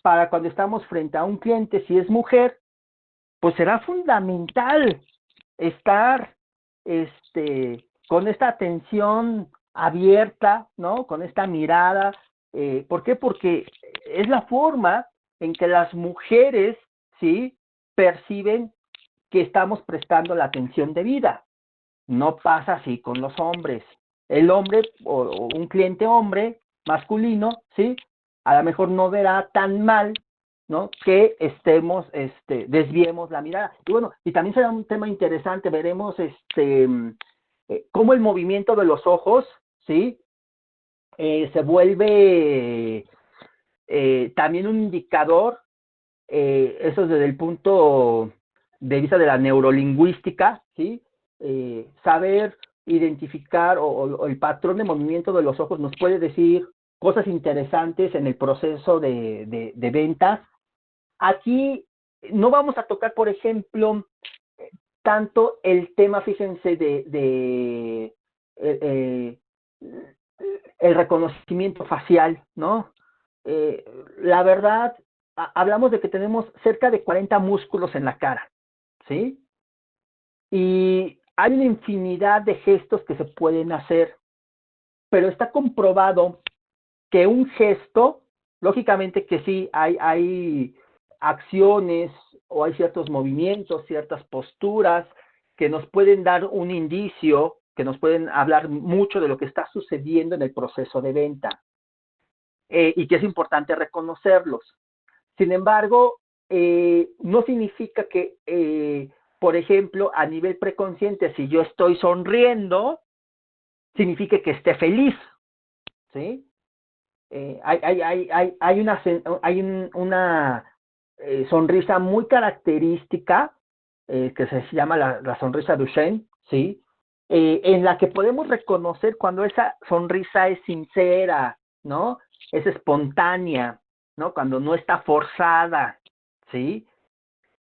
Para cuando estamos frente a un cliente, si es mujer, pues será fundamental estar con esta atención abierta, ¿no? Con esta mirada. ¿Por qué? Porque es la forma en que las mujeres, ¿sí? Perciben que estamos prestando la atención debida. No pasa así con los hombres. El hombre o un cliente hombre masculino, ¿sí? A lo mejor no verá tan mal, ¿no? Que estemos, desviemos la mirada. Y bueno, y también será un tema interesante, veremos, cómo el movimiento de los ojos, ¿sí? Se vuelve también un indicador, eso desde el punto de vista de la neurolingüística, ¿sí? Saber identificar o el patrón de movimiento de los ojos nos puede decir cosas interesantes en el proceso de ventas. Aquí no vamos a tocar, por ejemplo, tanto el tema, fíjense, eh, el reconocimiento facial, ¿no? La verdad, hablamos de que tenemos cerca de 40 músculos en la cara, ¿sí? Y hay una infinidad de gestos que se pueden hacer, pero está comprobado que un gesto, lógicamente que sí, hay acciones o hay ciertos movimientos, ciertas posturas que nos pueden dar un indicio, que nos pueden hablar mucho de lo que está sucediendo en el proceso de venta, y que es importante reconocerlos. Sin embargo, no significa que, por ejemplo, a nivel preconsciente, si yo estoy sonriendo, signifique que esté feliz, ¿sí? Hay una sonrisa muy característica, que se llama la sonrisa Duchenne, ¿sí? En la que podemos reconocer cuando esa sonrisa es sincera, ¿no? Es espontánea, ¿no? Cuando no está forzada, ¿sí?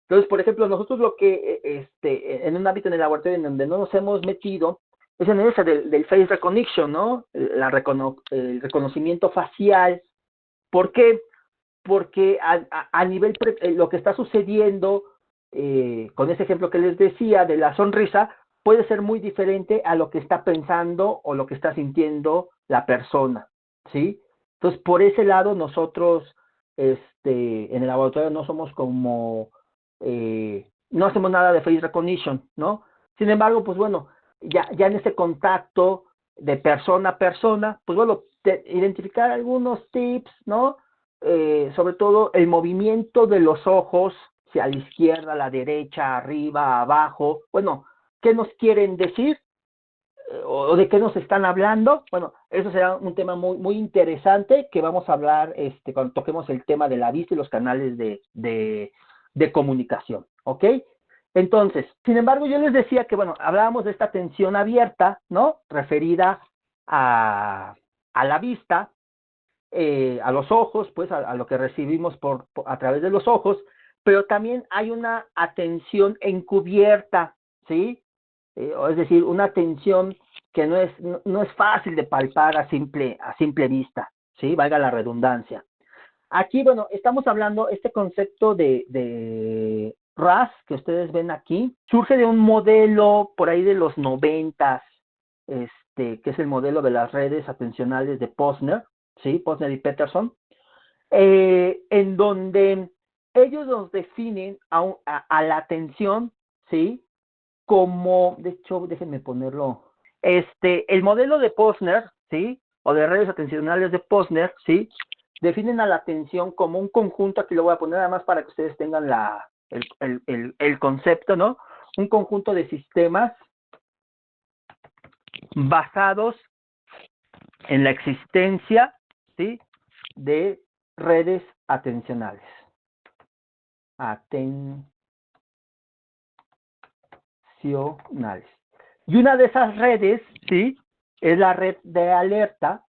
Entonces, por ejemplo, nosotros lo que, en un ámbito en el laboratorio en donde no nos hemos metido, es en ese del face recognition, ¿no? El reconocimiento facial. ¿Por qué? Porque a nivel, lo que está sucediendo, con ese ejemplo que les decía de la sonrisa, puede ser muy diferente a lo que está pensando o lo que está sintiendo la persona, ¿sí? Entonces, por ese lado, nosotros, en el laboratorio no somos como, no hacemos nada de face recognition, ¿no? Sin embargo, pues bueno, ya en ese contacto de persona a persona, pues bueno, identificar algunos tips, ¿no? Sobre todo el movimiento de los ojos, si a la izquierda, a la derecha, arriba, abajo, bueno, ¿qué nos quieren decir? ¿O de qué nos están hablando? Bueno, eso será un tema muy, muy interesante que vamos a hablar, cuando toquemos el tema de la vista y los canales de comunicación, ¿ok? Entonces, sin embargo, yo les decía que, bueno, hablábamos de esta atención abierta, ¿no? Referida a la vista, a los ojos, pues a lo que recibimos a través de los ojos, pero también hay una atención encubierta, ¿sí? Es decir, una atención que no es fácil de palpar a simple vista, ¿sí? Valga la redundancia. Aquí, bueno, estamos hablando, este concepto de RAS que ustedes ven aquí, surge de un modelo por ahí de los 90, que es el modelo de las redes atencionales de Posner, ¿sí? Posner y Peterson, en donde ellos nos definen a la atención, ¿sí? Como, de hecho, déjenme ponerlo, el modelo de Posner, ¿sí? O de redes atencionales de Posner, ¿sí? Definen a la atención como un conjunto, aquí lo voy a poner además para que ustedes tengan el concepto, ¿no? Un conjunto de sistemas basados en la existencia, ¿sí? De redes atencionales. Y una de esas redes, ¿sí? Es la red de alerta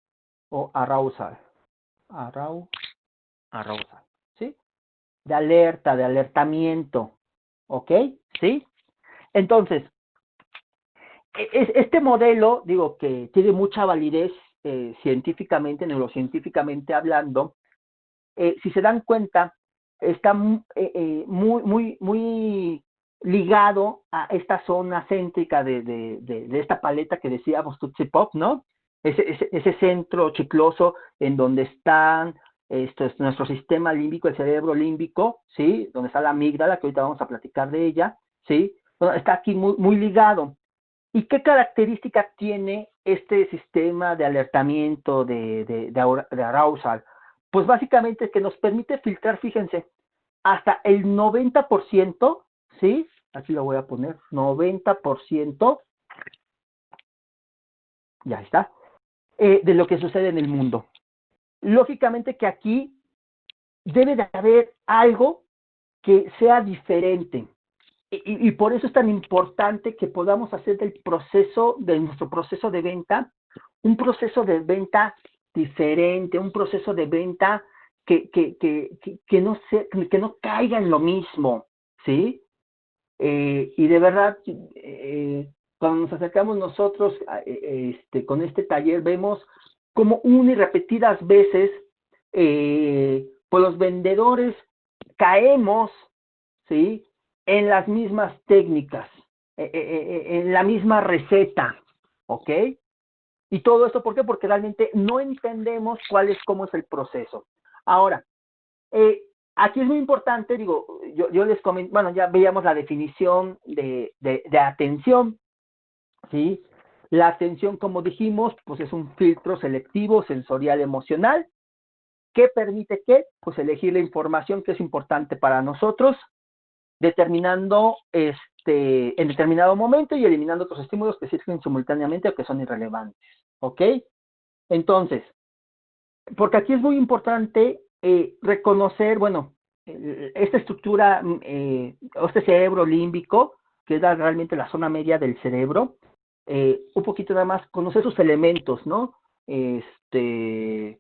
o arousal. Arousal, ¿sí? De alerta, de alertamiento, ¿ok? ¿Sí? Entonces, este modelo, digo, que tiene mucha validez, científicamente, neurocientíficamente hablando, si se dan cuenta, está muy ligado a esta zona céntrica de esta paleta que decíamos Tootsie Pop, ¿no? ese centro chicloso en donde están esto es nuestro sistema límbico, el cerebro límbico, ¿sí? Donde está la amígdala, que ahorita vamos a platicar de ella, ¿sí? Bueno, está aquí muy ligado. ¿Y qué característica tiene este sistema de alertamiento de arousal? Pues básicamente es que nos permite filtrar, fíjense, hasta el 90%, ¿sí? Aquí lo voy a poner, 90%, ya está, de lo que sucede en el mundo. Lógicamente que aquí debe de haber algo que sea diferente. Y por eso es tan importante que podamos hacer de nuestro proceso de venta, un proceso de venta diferente, un proceso de venta que no caiga en lo mismo, ¿sí? Y de verdad, cuando nos acercamos nosotros con este taller, vemos como una y repetidas veces, pues los vendedores caemos, ¿sí? En las mismas técnicas, en la misma receta, ¿ok? Y todo esto, ¿por qué? Porque realmente no entendemos cómo es el proceso. Ahora, aquí es muy importante, digo, yo les comento, bueno, ya veíamos la definición de atención, ¿sí? La atención, como dijimos, pues es un filtro selectivo, sensorial, emocional, que permite que, pues elegir la información que es importante para nosotros, determinando en determinado momento y eliminando otros estímulos que sirven simultáneamente o que son irrelevantes, ¿ok? Entonces, porque aquí es muy importante reconocer, bueno, esta estructura, este cerebro límbico, que es realmente la zona media del cerebro, un poquito nada más conocer sus elementos, ¿no? Que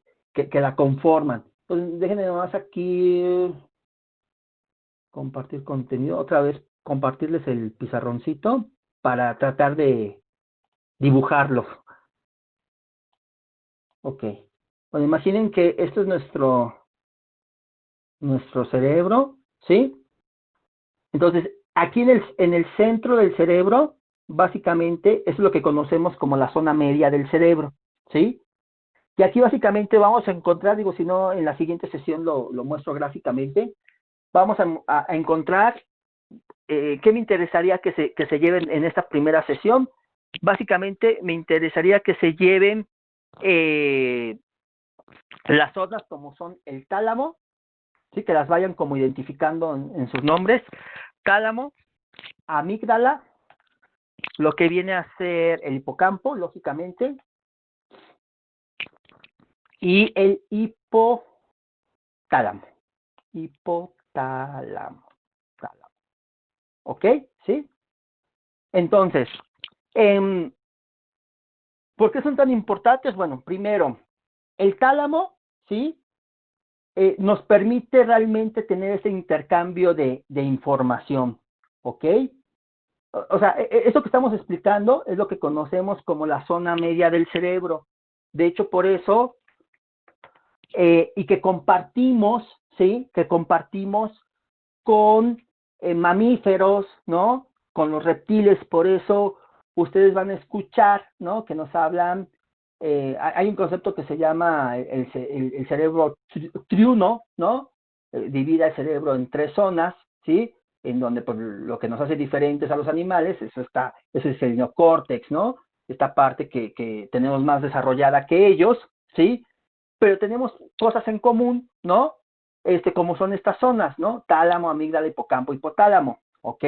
la conforman. Entonces, déjenme nada más aquí compartir contenido, otra vez compartirles el pizarroncito para tratar de dibujarlo. Ok. Bueno, imaginen que esto es nuestro cerebro, ¿sí? Entonces, aquí en el centro del cerebro, básicamente, es lo que conocemos como la zona media del cerebro, ¿sí? Y aquí básicamente vamos a encontrar, digo, si no, en la siguiente sesión lo muestro gráficamente, vamos a encontrar qué me interesaría que se lleven en esta primera sesión. Básicamente, me interesaría que se lleven las zonas como son el tálamo, ¿sí? Que las vayan como identificando en sus nombres. Tálamo, amígdala, lo que viene a ser el hipocampo, lógicamente, y el hipotálamo. Hipotálamo. ¿Ok? ¿Sí? Entonces, ¿por qué son tan importantes? Bueno, primero, el tálamo, ¿sí? Nos permite realmente tener ese intercambio de información, ¿ok? O sea, eso que estamos explicando es lo que conocemos como la zona media del cerebro. De hecho, por eso, y que compartimos, ¿sí? Que compartimos con mamíferos, ¿no? Con los reptiles, por eso ustedes van a escuchar, ¿no? Que nos hablan, hay un concepto que se llama el cerebro triuno, ¿no? Divide el cerebro en tres zonas, ¿sí? En donde pues, lo que nos hace diferentes a los animales, eso es el neocórtex, ¿no? Esta parte que tenemos más desarrollada que ellos, ¿sí? Pero tenemos cosas en común, ¿no? Como son estas zonas, ¿no? Tálamo, amígdala, hipocampo, hipotálamo, ¿ok?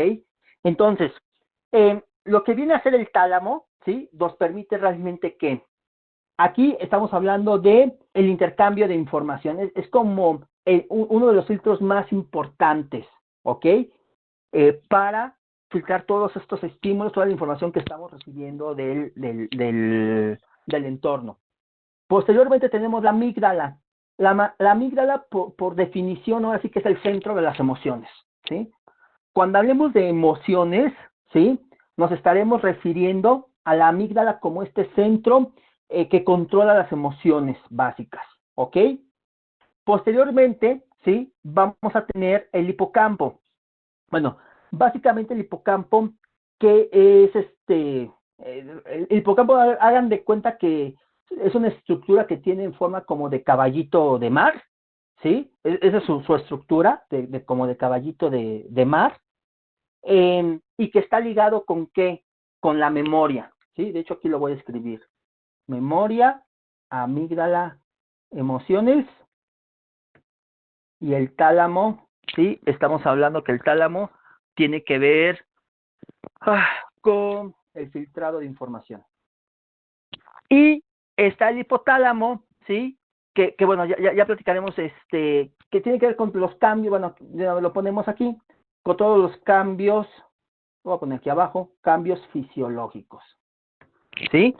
Entonces, lo que viene a ser el tálamo, ¿sí? Nos permite realmente que aquí estamos hablando de el intercambio de información, es como uno de los filtros más importantes, ¿ok? Para filtrar todos estos estímulos, toda la información que estamos recibiendo del entorno. Posteriormente tenemos la amígdala. La amígdala, por definición, ahora sí que es el centro de las emociones, ¿sí? Cuando hablemos de emociones, ¿sí? Nos estaremos refiriendo a la amígdala como este centro que controla las emociones básicas, ¿ok? Posteriormente, ¿sí? Vamos a tener el hipocampo. Bueno, básicamente el hipocampo, que es el hipocampo, hagan de cuenta que es una estructura que tiene en forma como de caballito de mar, ¿sí? Esa es su estructura, como de caballito de mar, y que está ligado con ¿qué? Con la memoria, ¿sí? De hecho, aquí lo voy a escribir. Memoria, amígdala, emociones y el tálamo, ¿sí? Estamos hablando que el tálamo tiene que ver con el filtrado de información. Y está el hipotálamo, ¿sí? Que bueno, ya platicaremos, que tiene que ver con los cambios, bueno, ya lo ponemos aquí, con todos los cambios, lo voy a poner aquí abajo, cambios fisiológicos, ¿sí?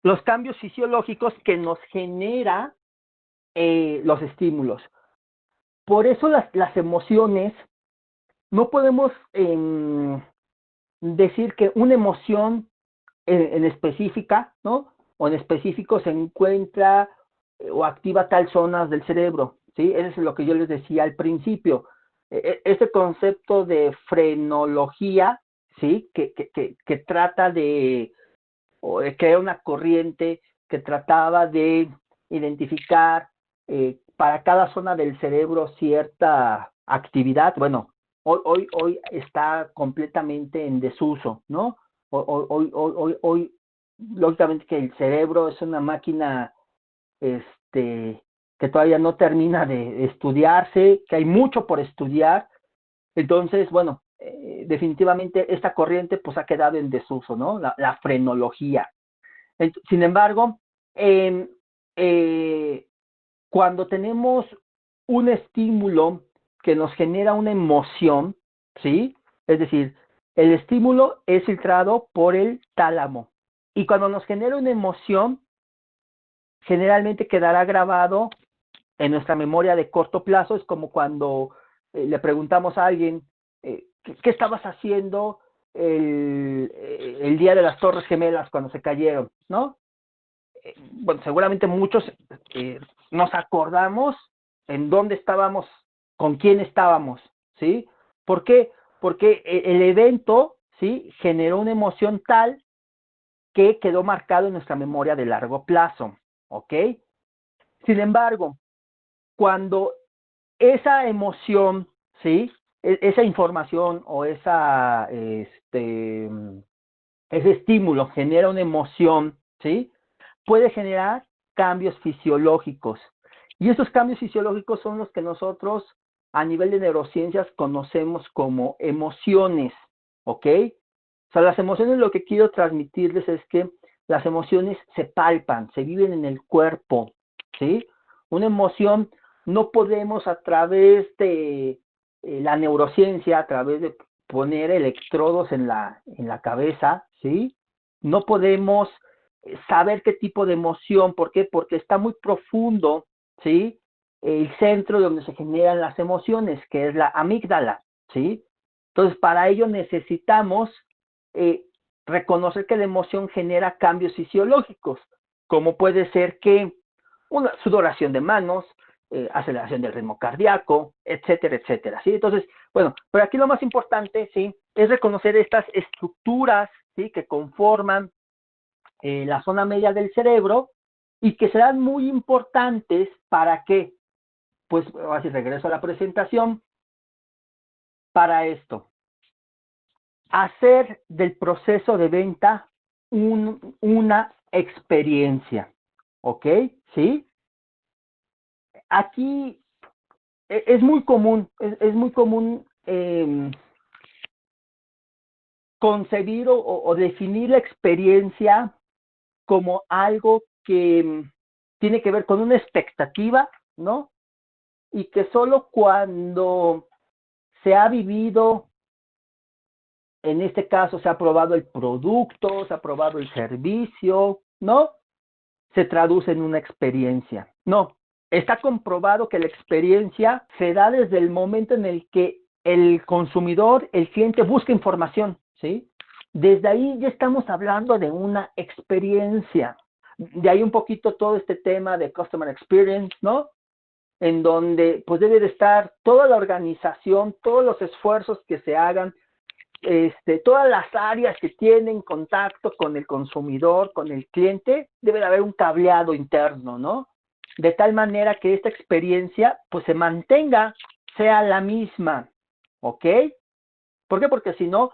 Los cambios fisiológicos que nos genera los estímulos. Por eso las emociones, no podemos decir que una emoción en específica, ¿no? O en específico se encuentra o activa tal zonas del cerebro, ¿sí? Eso es lo que yo les decía al principio. Ese concepto de frenología, ¿sí? Que trata de crear una corriente que trataba de identificar para cada zona del cerebro cierta actividad. Bueno, hoy está completamente en desuso, ¿no? Hoy, lógicamente que el cerebro es una máquina que todavía no termina de estudiarse, que hay mucho por estudiar. Entonces, bueno, definitivamente esta corriente pues ha quedado en desuso, ¿no? La frenología. Sin embargo, cuando tenemos un estímulo que nos genera una emoción, ¿sí? Es decir, el estímulo es filtrado por el tálamo. Y cuando nos genera una emoción, generalmente quedará grabado en nuestra memoria de corto plazo. Es como cuando le preguntamos a alguien, ¿qué estabas haciendo el día de las Torres Gemelas cuando se cayeron? ¿No? Bueno, seguramente muchos nos acordamos en dónde estábamos, con quién estábamos, ¿sí? ¿Por qué? Porque el evento, ¿sí? Generó una emoción tal que quedó marcado en nuestra memoria de largo plazo, ¿ok? Sin embargo, cuando esa emoción, ¿sí? Esa información o ese estímulo genera una emoción, ¿sí? Puede generar cambios fisiológicos. Y esos cambios fisiológicos son los que nosotros a nivel de neurociencias conocemos como emociones, ¿ok? O sea, las emociones, lo que quiero transmitirles es que las emociones se palpan, se viven en el cuerpo, ¿sí? Una emoción no podemos a través de la neurociencia, a través de poner electrodos en la cabeza, ¿sí? No podemos saber qué tipo de emoción. ¿Por qué? Porque está muy profundo, ¿sí? El centro donde se generan las emociones, que es la amígdala, ¿sí? Entonces, para ello necesitamos reconocer que la emoción genera cambios fisiológicos, como puede ser que una sudoración de manos, aceleración del ritmo cardíaco, etcétera, etcétera, ¿sí? Entonces, bueno, pero aquí lo más importante, ¿sí? Es reconocer estas estructuras, ¿sí? Que conforman la zona media del cerebro y que serán muy importantes para qué. Pues así regreso a la presentación. Para esto, hacer del proceso de venta una experiencia, ¿ok? ¿Sí? Aquí es muy común, es muy común concebir o definir la experiencia como algo que tiene que ver con una expectativa, ¿no? Y que solo cuando se ha vivido, en este caso se ha probado el producto, se ha probado el servicio, ¿no? Se traduce en una experiencia. No, está comprobado que la experiencia se da desde el momento en el que el consumidor, el cliente busca información, ¿sí? Desde ahí ya estamos hablando de una experiencia. De ahí un poquito todo este tema de Customer Experience, ¿no? En donde pues debe de estar toda la organización, todos los esfuerzos que se hagan todas las áreas que tienen contacto con el consumidor, con el cliente, debe de haber un cableado interno, ¿no? De tal manera que esta experiencia pues se mantenga, sea la misma, ¿ok? ¿Por qué? Porque si no,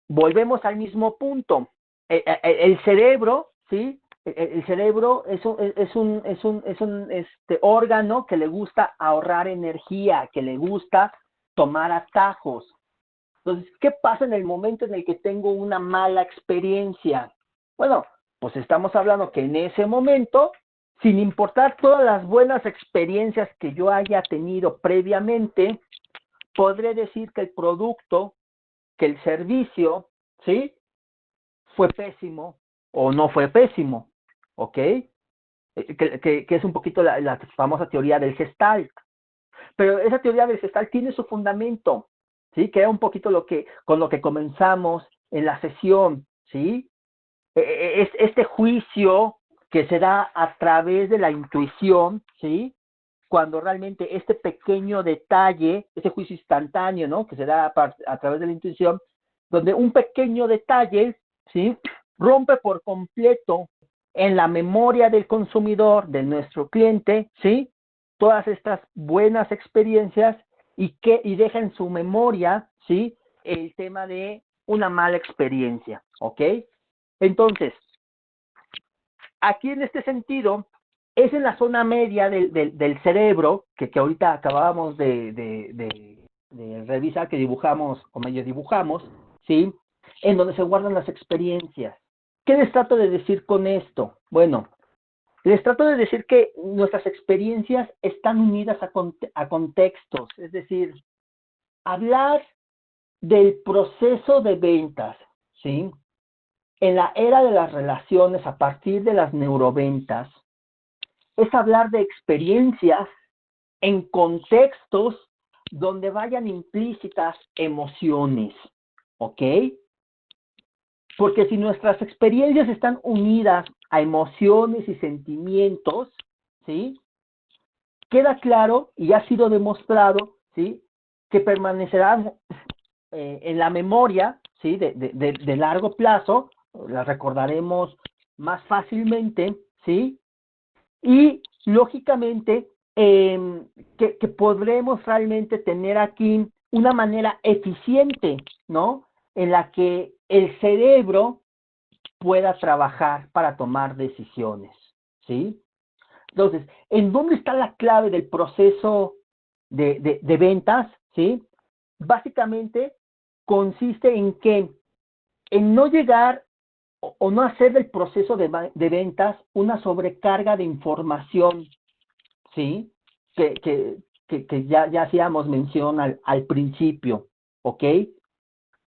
volvemos al mismo punto. El cerebro, ¿sí? El cerebro es un órgano que le gusta ahorrar energía, que le gusta tomar atajos. Entonces, ¿qué pasa en el momento en el que tengo una mala experiencia? Bueno, pues estamos hablando que en ese momento, sin importar todas las buenas experiencias que yo haya tenido previamente, podré decir que el producto, que el servicio, ¿sí? Fue pésimo o no fue pésimo, ¿ok? Que es un poquito la famosa teoría del Gestalt. Pero esa teoría del Gestalt tiene su fundamento, ¿sí? Que era un poquito con lo que comenzamos en la sesión, ¿sí? Es este juicio que se da a través de la intuición, ¿sí? Cuando realmente este pequeño detalle, ese juicio instantáneo, ¿no? Que se da a través de la intuición, donde un pequeño detalle, ¿sí? Rompe por completo en la memoria del consumidor, de nuestro cliente, ¿sí? Todas estas buenas experiencias y deja en su memoria, ¿sí? El tema de una mala experiencia, ¿ok? Entonces, aquí en este sentido, es en la zona media del cerebro, que ahorita acabábamos de revisar, que dibujamos, o medio dibujamos, ¿sí? En donde se guardan las experiencias. ¿Qué les trato de decir con esto? Bueno, les trato de decir que nuestras experiencias están unidas a contextos, es decir, hablar del proceso de ventas, ¿sí? En la era de las relaciones a partir de las neuroventas, es hablar de experiencias en contextos donde vayan implícitas emociones, ¿ok? Porque si nuestras experiencias están unidas a emociones y sentimientos, ¿sí? Queda claro y ha sido demostrado, ¿sí? Que permanecerán en la memoria, ¿sí? De largo plazo, las recordaremos más fácilmente, ¿sí? Y lógicamente que podremos realmente tener aquí una manera eficiente, ¿no? En la que el cerebro pueda trabajar para tomar decisiones, ¿sí? Entonces, ¿en dónde está la clave del proceso de ventas? ¿Sí? Básicamente consiste en que en no llegar o no hacer del proceso de ventas una sobrecarga de información, ¿sí? Que ya hacíamos mención al principio, ¿ok?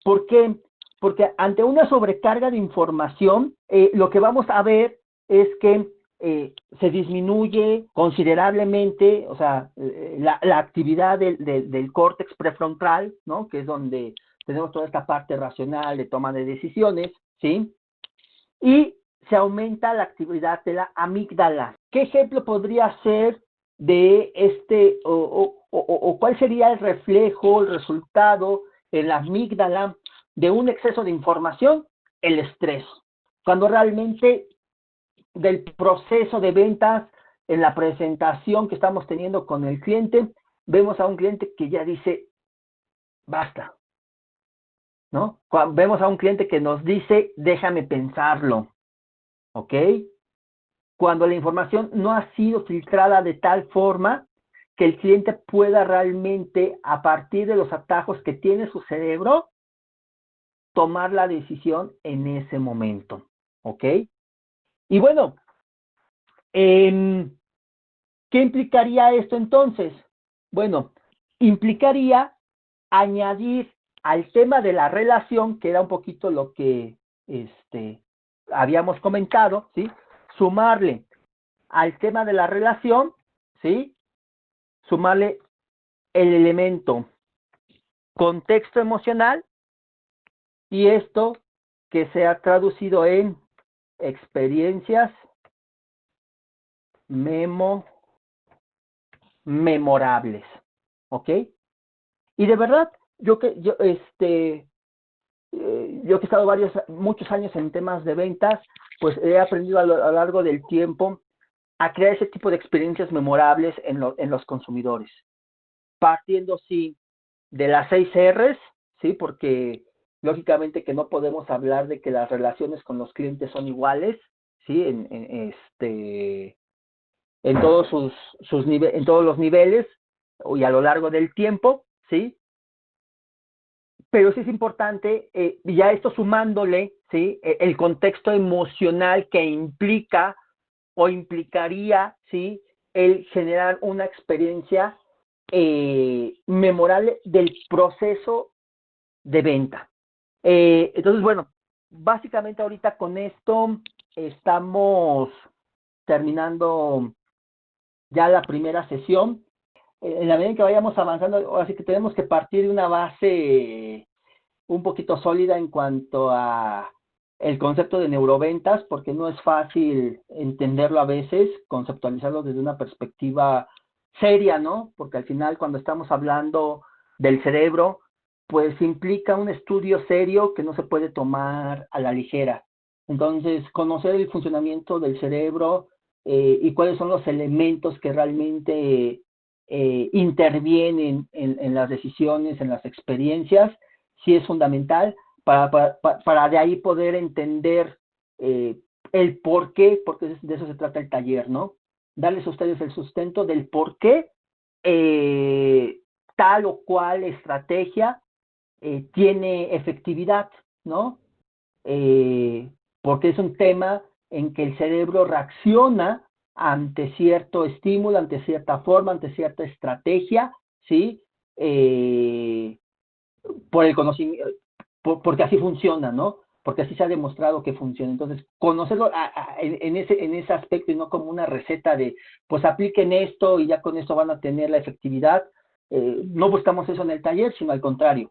¿Por qué? Porque ante una sobrecarga de información, lo que vamos a ver es que se disminuye considerablemente, o sea, la actividad del córtex prefrontal, ¿no? Que es donde tenemos toda esta parte racional de toma de decisiones, ¿sí? Y se aumenta la actividad de la amígdala. ¿Qué ejemplo podría ser de o cuál sería el reflejo, el resultado en la amígdala de un exceso de información? El estrés. Cuando realmente del proceso de ventas, en la presentación que estamos teniendo con el cliente, vemos a un cliente que ya dice, basta, ¿no? Vemos a un cliente que nos dice, déjame pensarlo, ¿ok? Cuando la información no ha sido filtrada de tal forma que el cliente pueda realmente, a partir de los atajos que tiene su cerebro, tomar la decisión en ese momento, ¿ok? Y bueno, ¿qué implicaría esto entonces? Bueno, implicaría añadir al tema de la relación, que era un poquito lo que habíamos comentado, ¿sí? Sumarle al tema de la relación, ¿sí? Sumarle el elemento contexto emocional y esto que sea traducido en experiencias memorables, ¿ok? Y de verdad, yo yo que he estado muchos años en temas de ventas, pues he aprendido a lo largo del tiempo a crear ese tipo de experiencias memorables en los consumidores, partiendo, sí, de las 6 R's, sí, porque lógicamente que no podemos hablar de que las relaciones con los clientes son iguales, sí, en todos en todos los niveles y a lo largo del tiempo, sí, pero sí es importante, ya esto sumándole, ¿sí? El contexto emocional que implica o implicaría, ¿sí? El generar una experiencia memorable del proceso de venta. Entonces, bueno, básicamente ahorita con esto estamos terminando ya la primera sesión. En la medida en que vayamos avanzando, así que tenemos que partir de una base un poquito sólida en cuanto a el concepto de neuroventas, porque no es fácil entenderlo a veces, conceptualizarlo desde una perspectiva seria, ¿no? Porque al final cuando estamos hablando del cerebro, pues implica un estudio serio que no se puede tomar a la ligera. Entonces, conocer el funcionamiento del cerebro y cuáles son los elementos que realmente intervienen en las decisiones, en las experiencias, sí es fundamental para de ahí poder entender el por qué, porque de eso se trata el taller, ¿no? Darles a ustedes el sustento del por qué tal o cual estrategia tiene efectividad, ¿no? Porque es un tema en que el cerebro reacciona ante cierto estímulo, ante cierta forma, ante cierta estrategia, ¿sí? Por el conocimiento, porque así funciona, ¿no? Porque así se ha demostrado que funciona. Entonces, conocerlo en ese aspecto y no como una receta de, pues apliquen esto y ya con esto van a tener la efectividad. No buscamos eso en el taller, sino al contrario,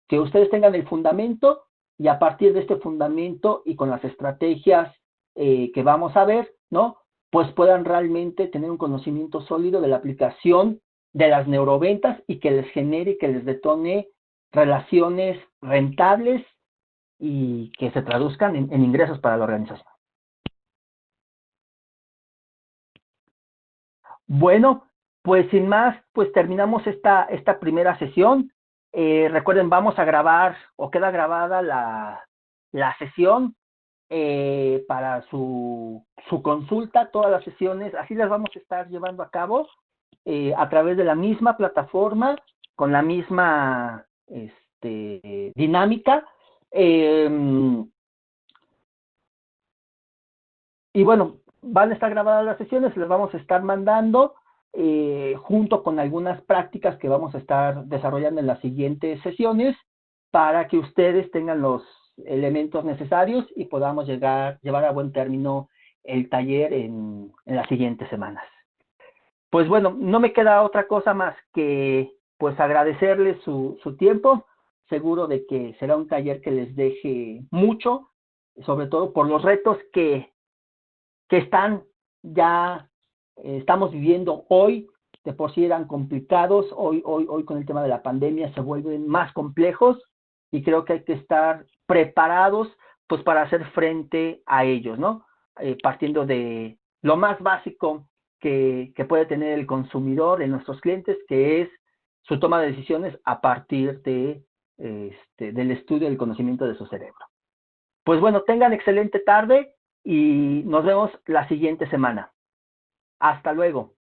que ustedes tengan el fundamento y a partir de este fundamento y con las estrategias que vamos a ver, ¿no? Pues puedan realmente tener un conocimiento sólido de la aplicación de las neuroventas y que les genere y que les detone relaciones rentables y que se traduzcan en ingresos para la organización. Bueno, pues sin más, pues terminamos esta primera sesión. Recuerden, vamos a grabar o queda grabada la sesión para su consulta, todas las sesiones, así las vamos a estar llevando a cabo a través de la misma plataforma, con la misma dinámica. Y bueno, van a estar grabadas las sesiones, les vamos a estar mandando junto con algunas prácticas que vamos a estar desarrollando en las siguientes sesiones para que ustedes tengan los elementos necesarios y podamos llevar a buen término el taller en las siguientes semanas. Pues bueno, no me queda otra cosa más que pues agradecerles su tiempo. Seguro de que será un taller que les deje mucho, sobre todo por los retos que están ya, estamos viviendo hoy, de por sí eran complicados, hoy con el tema de la pandemia se vuelven más complejos y creo que hay que estar preparados pues para hacer frente a ellos, ¿no? Partiendo de lo más básico que puede tener el consumidor en nuestros clientes, que es su toma de decisiones a partir del estudio del conocimiento de su cerebro. Pues bueno, tengan excelente tarde y nos vemos la siguiente semana. Hasta luego.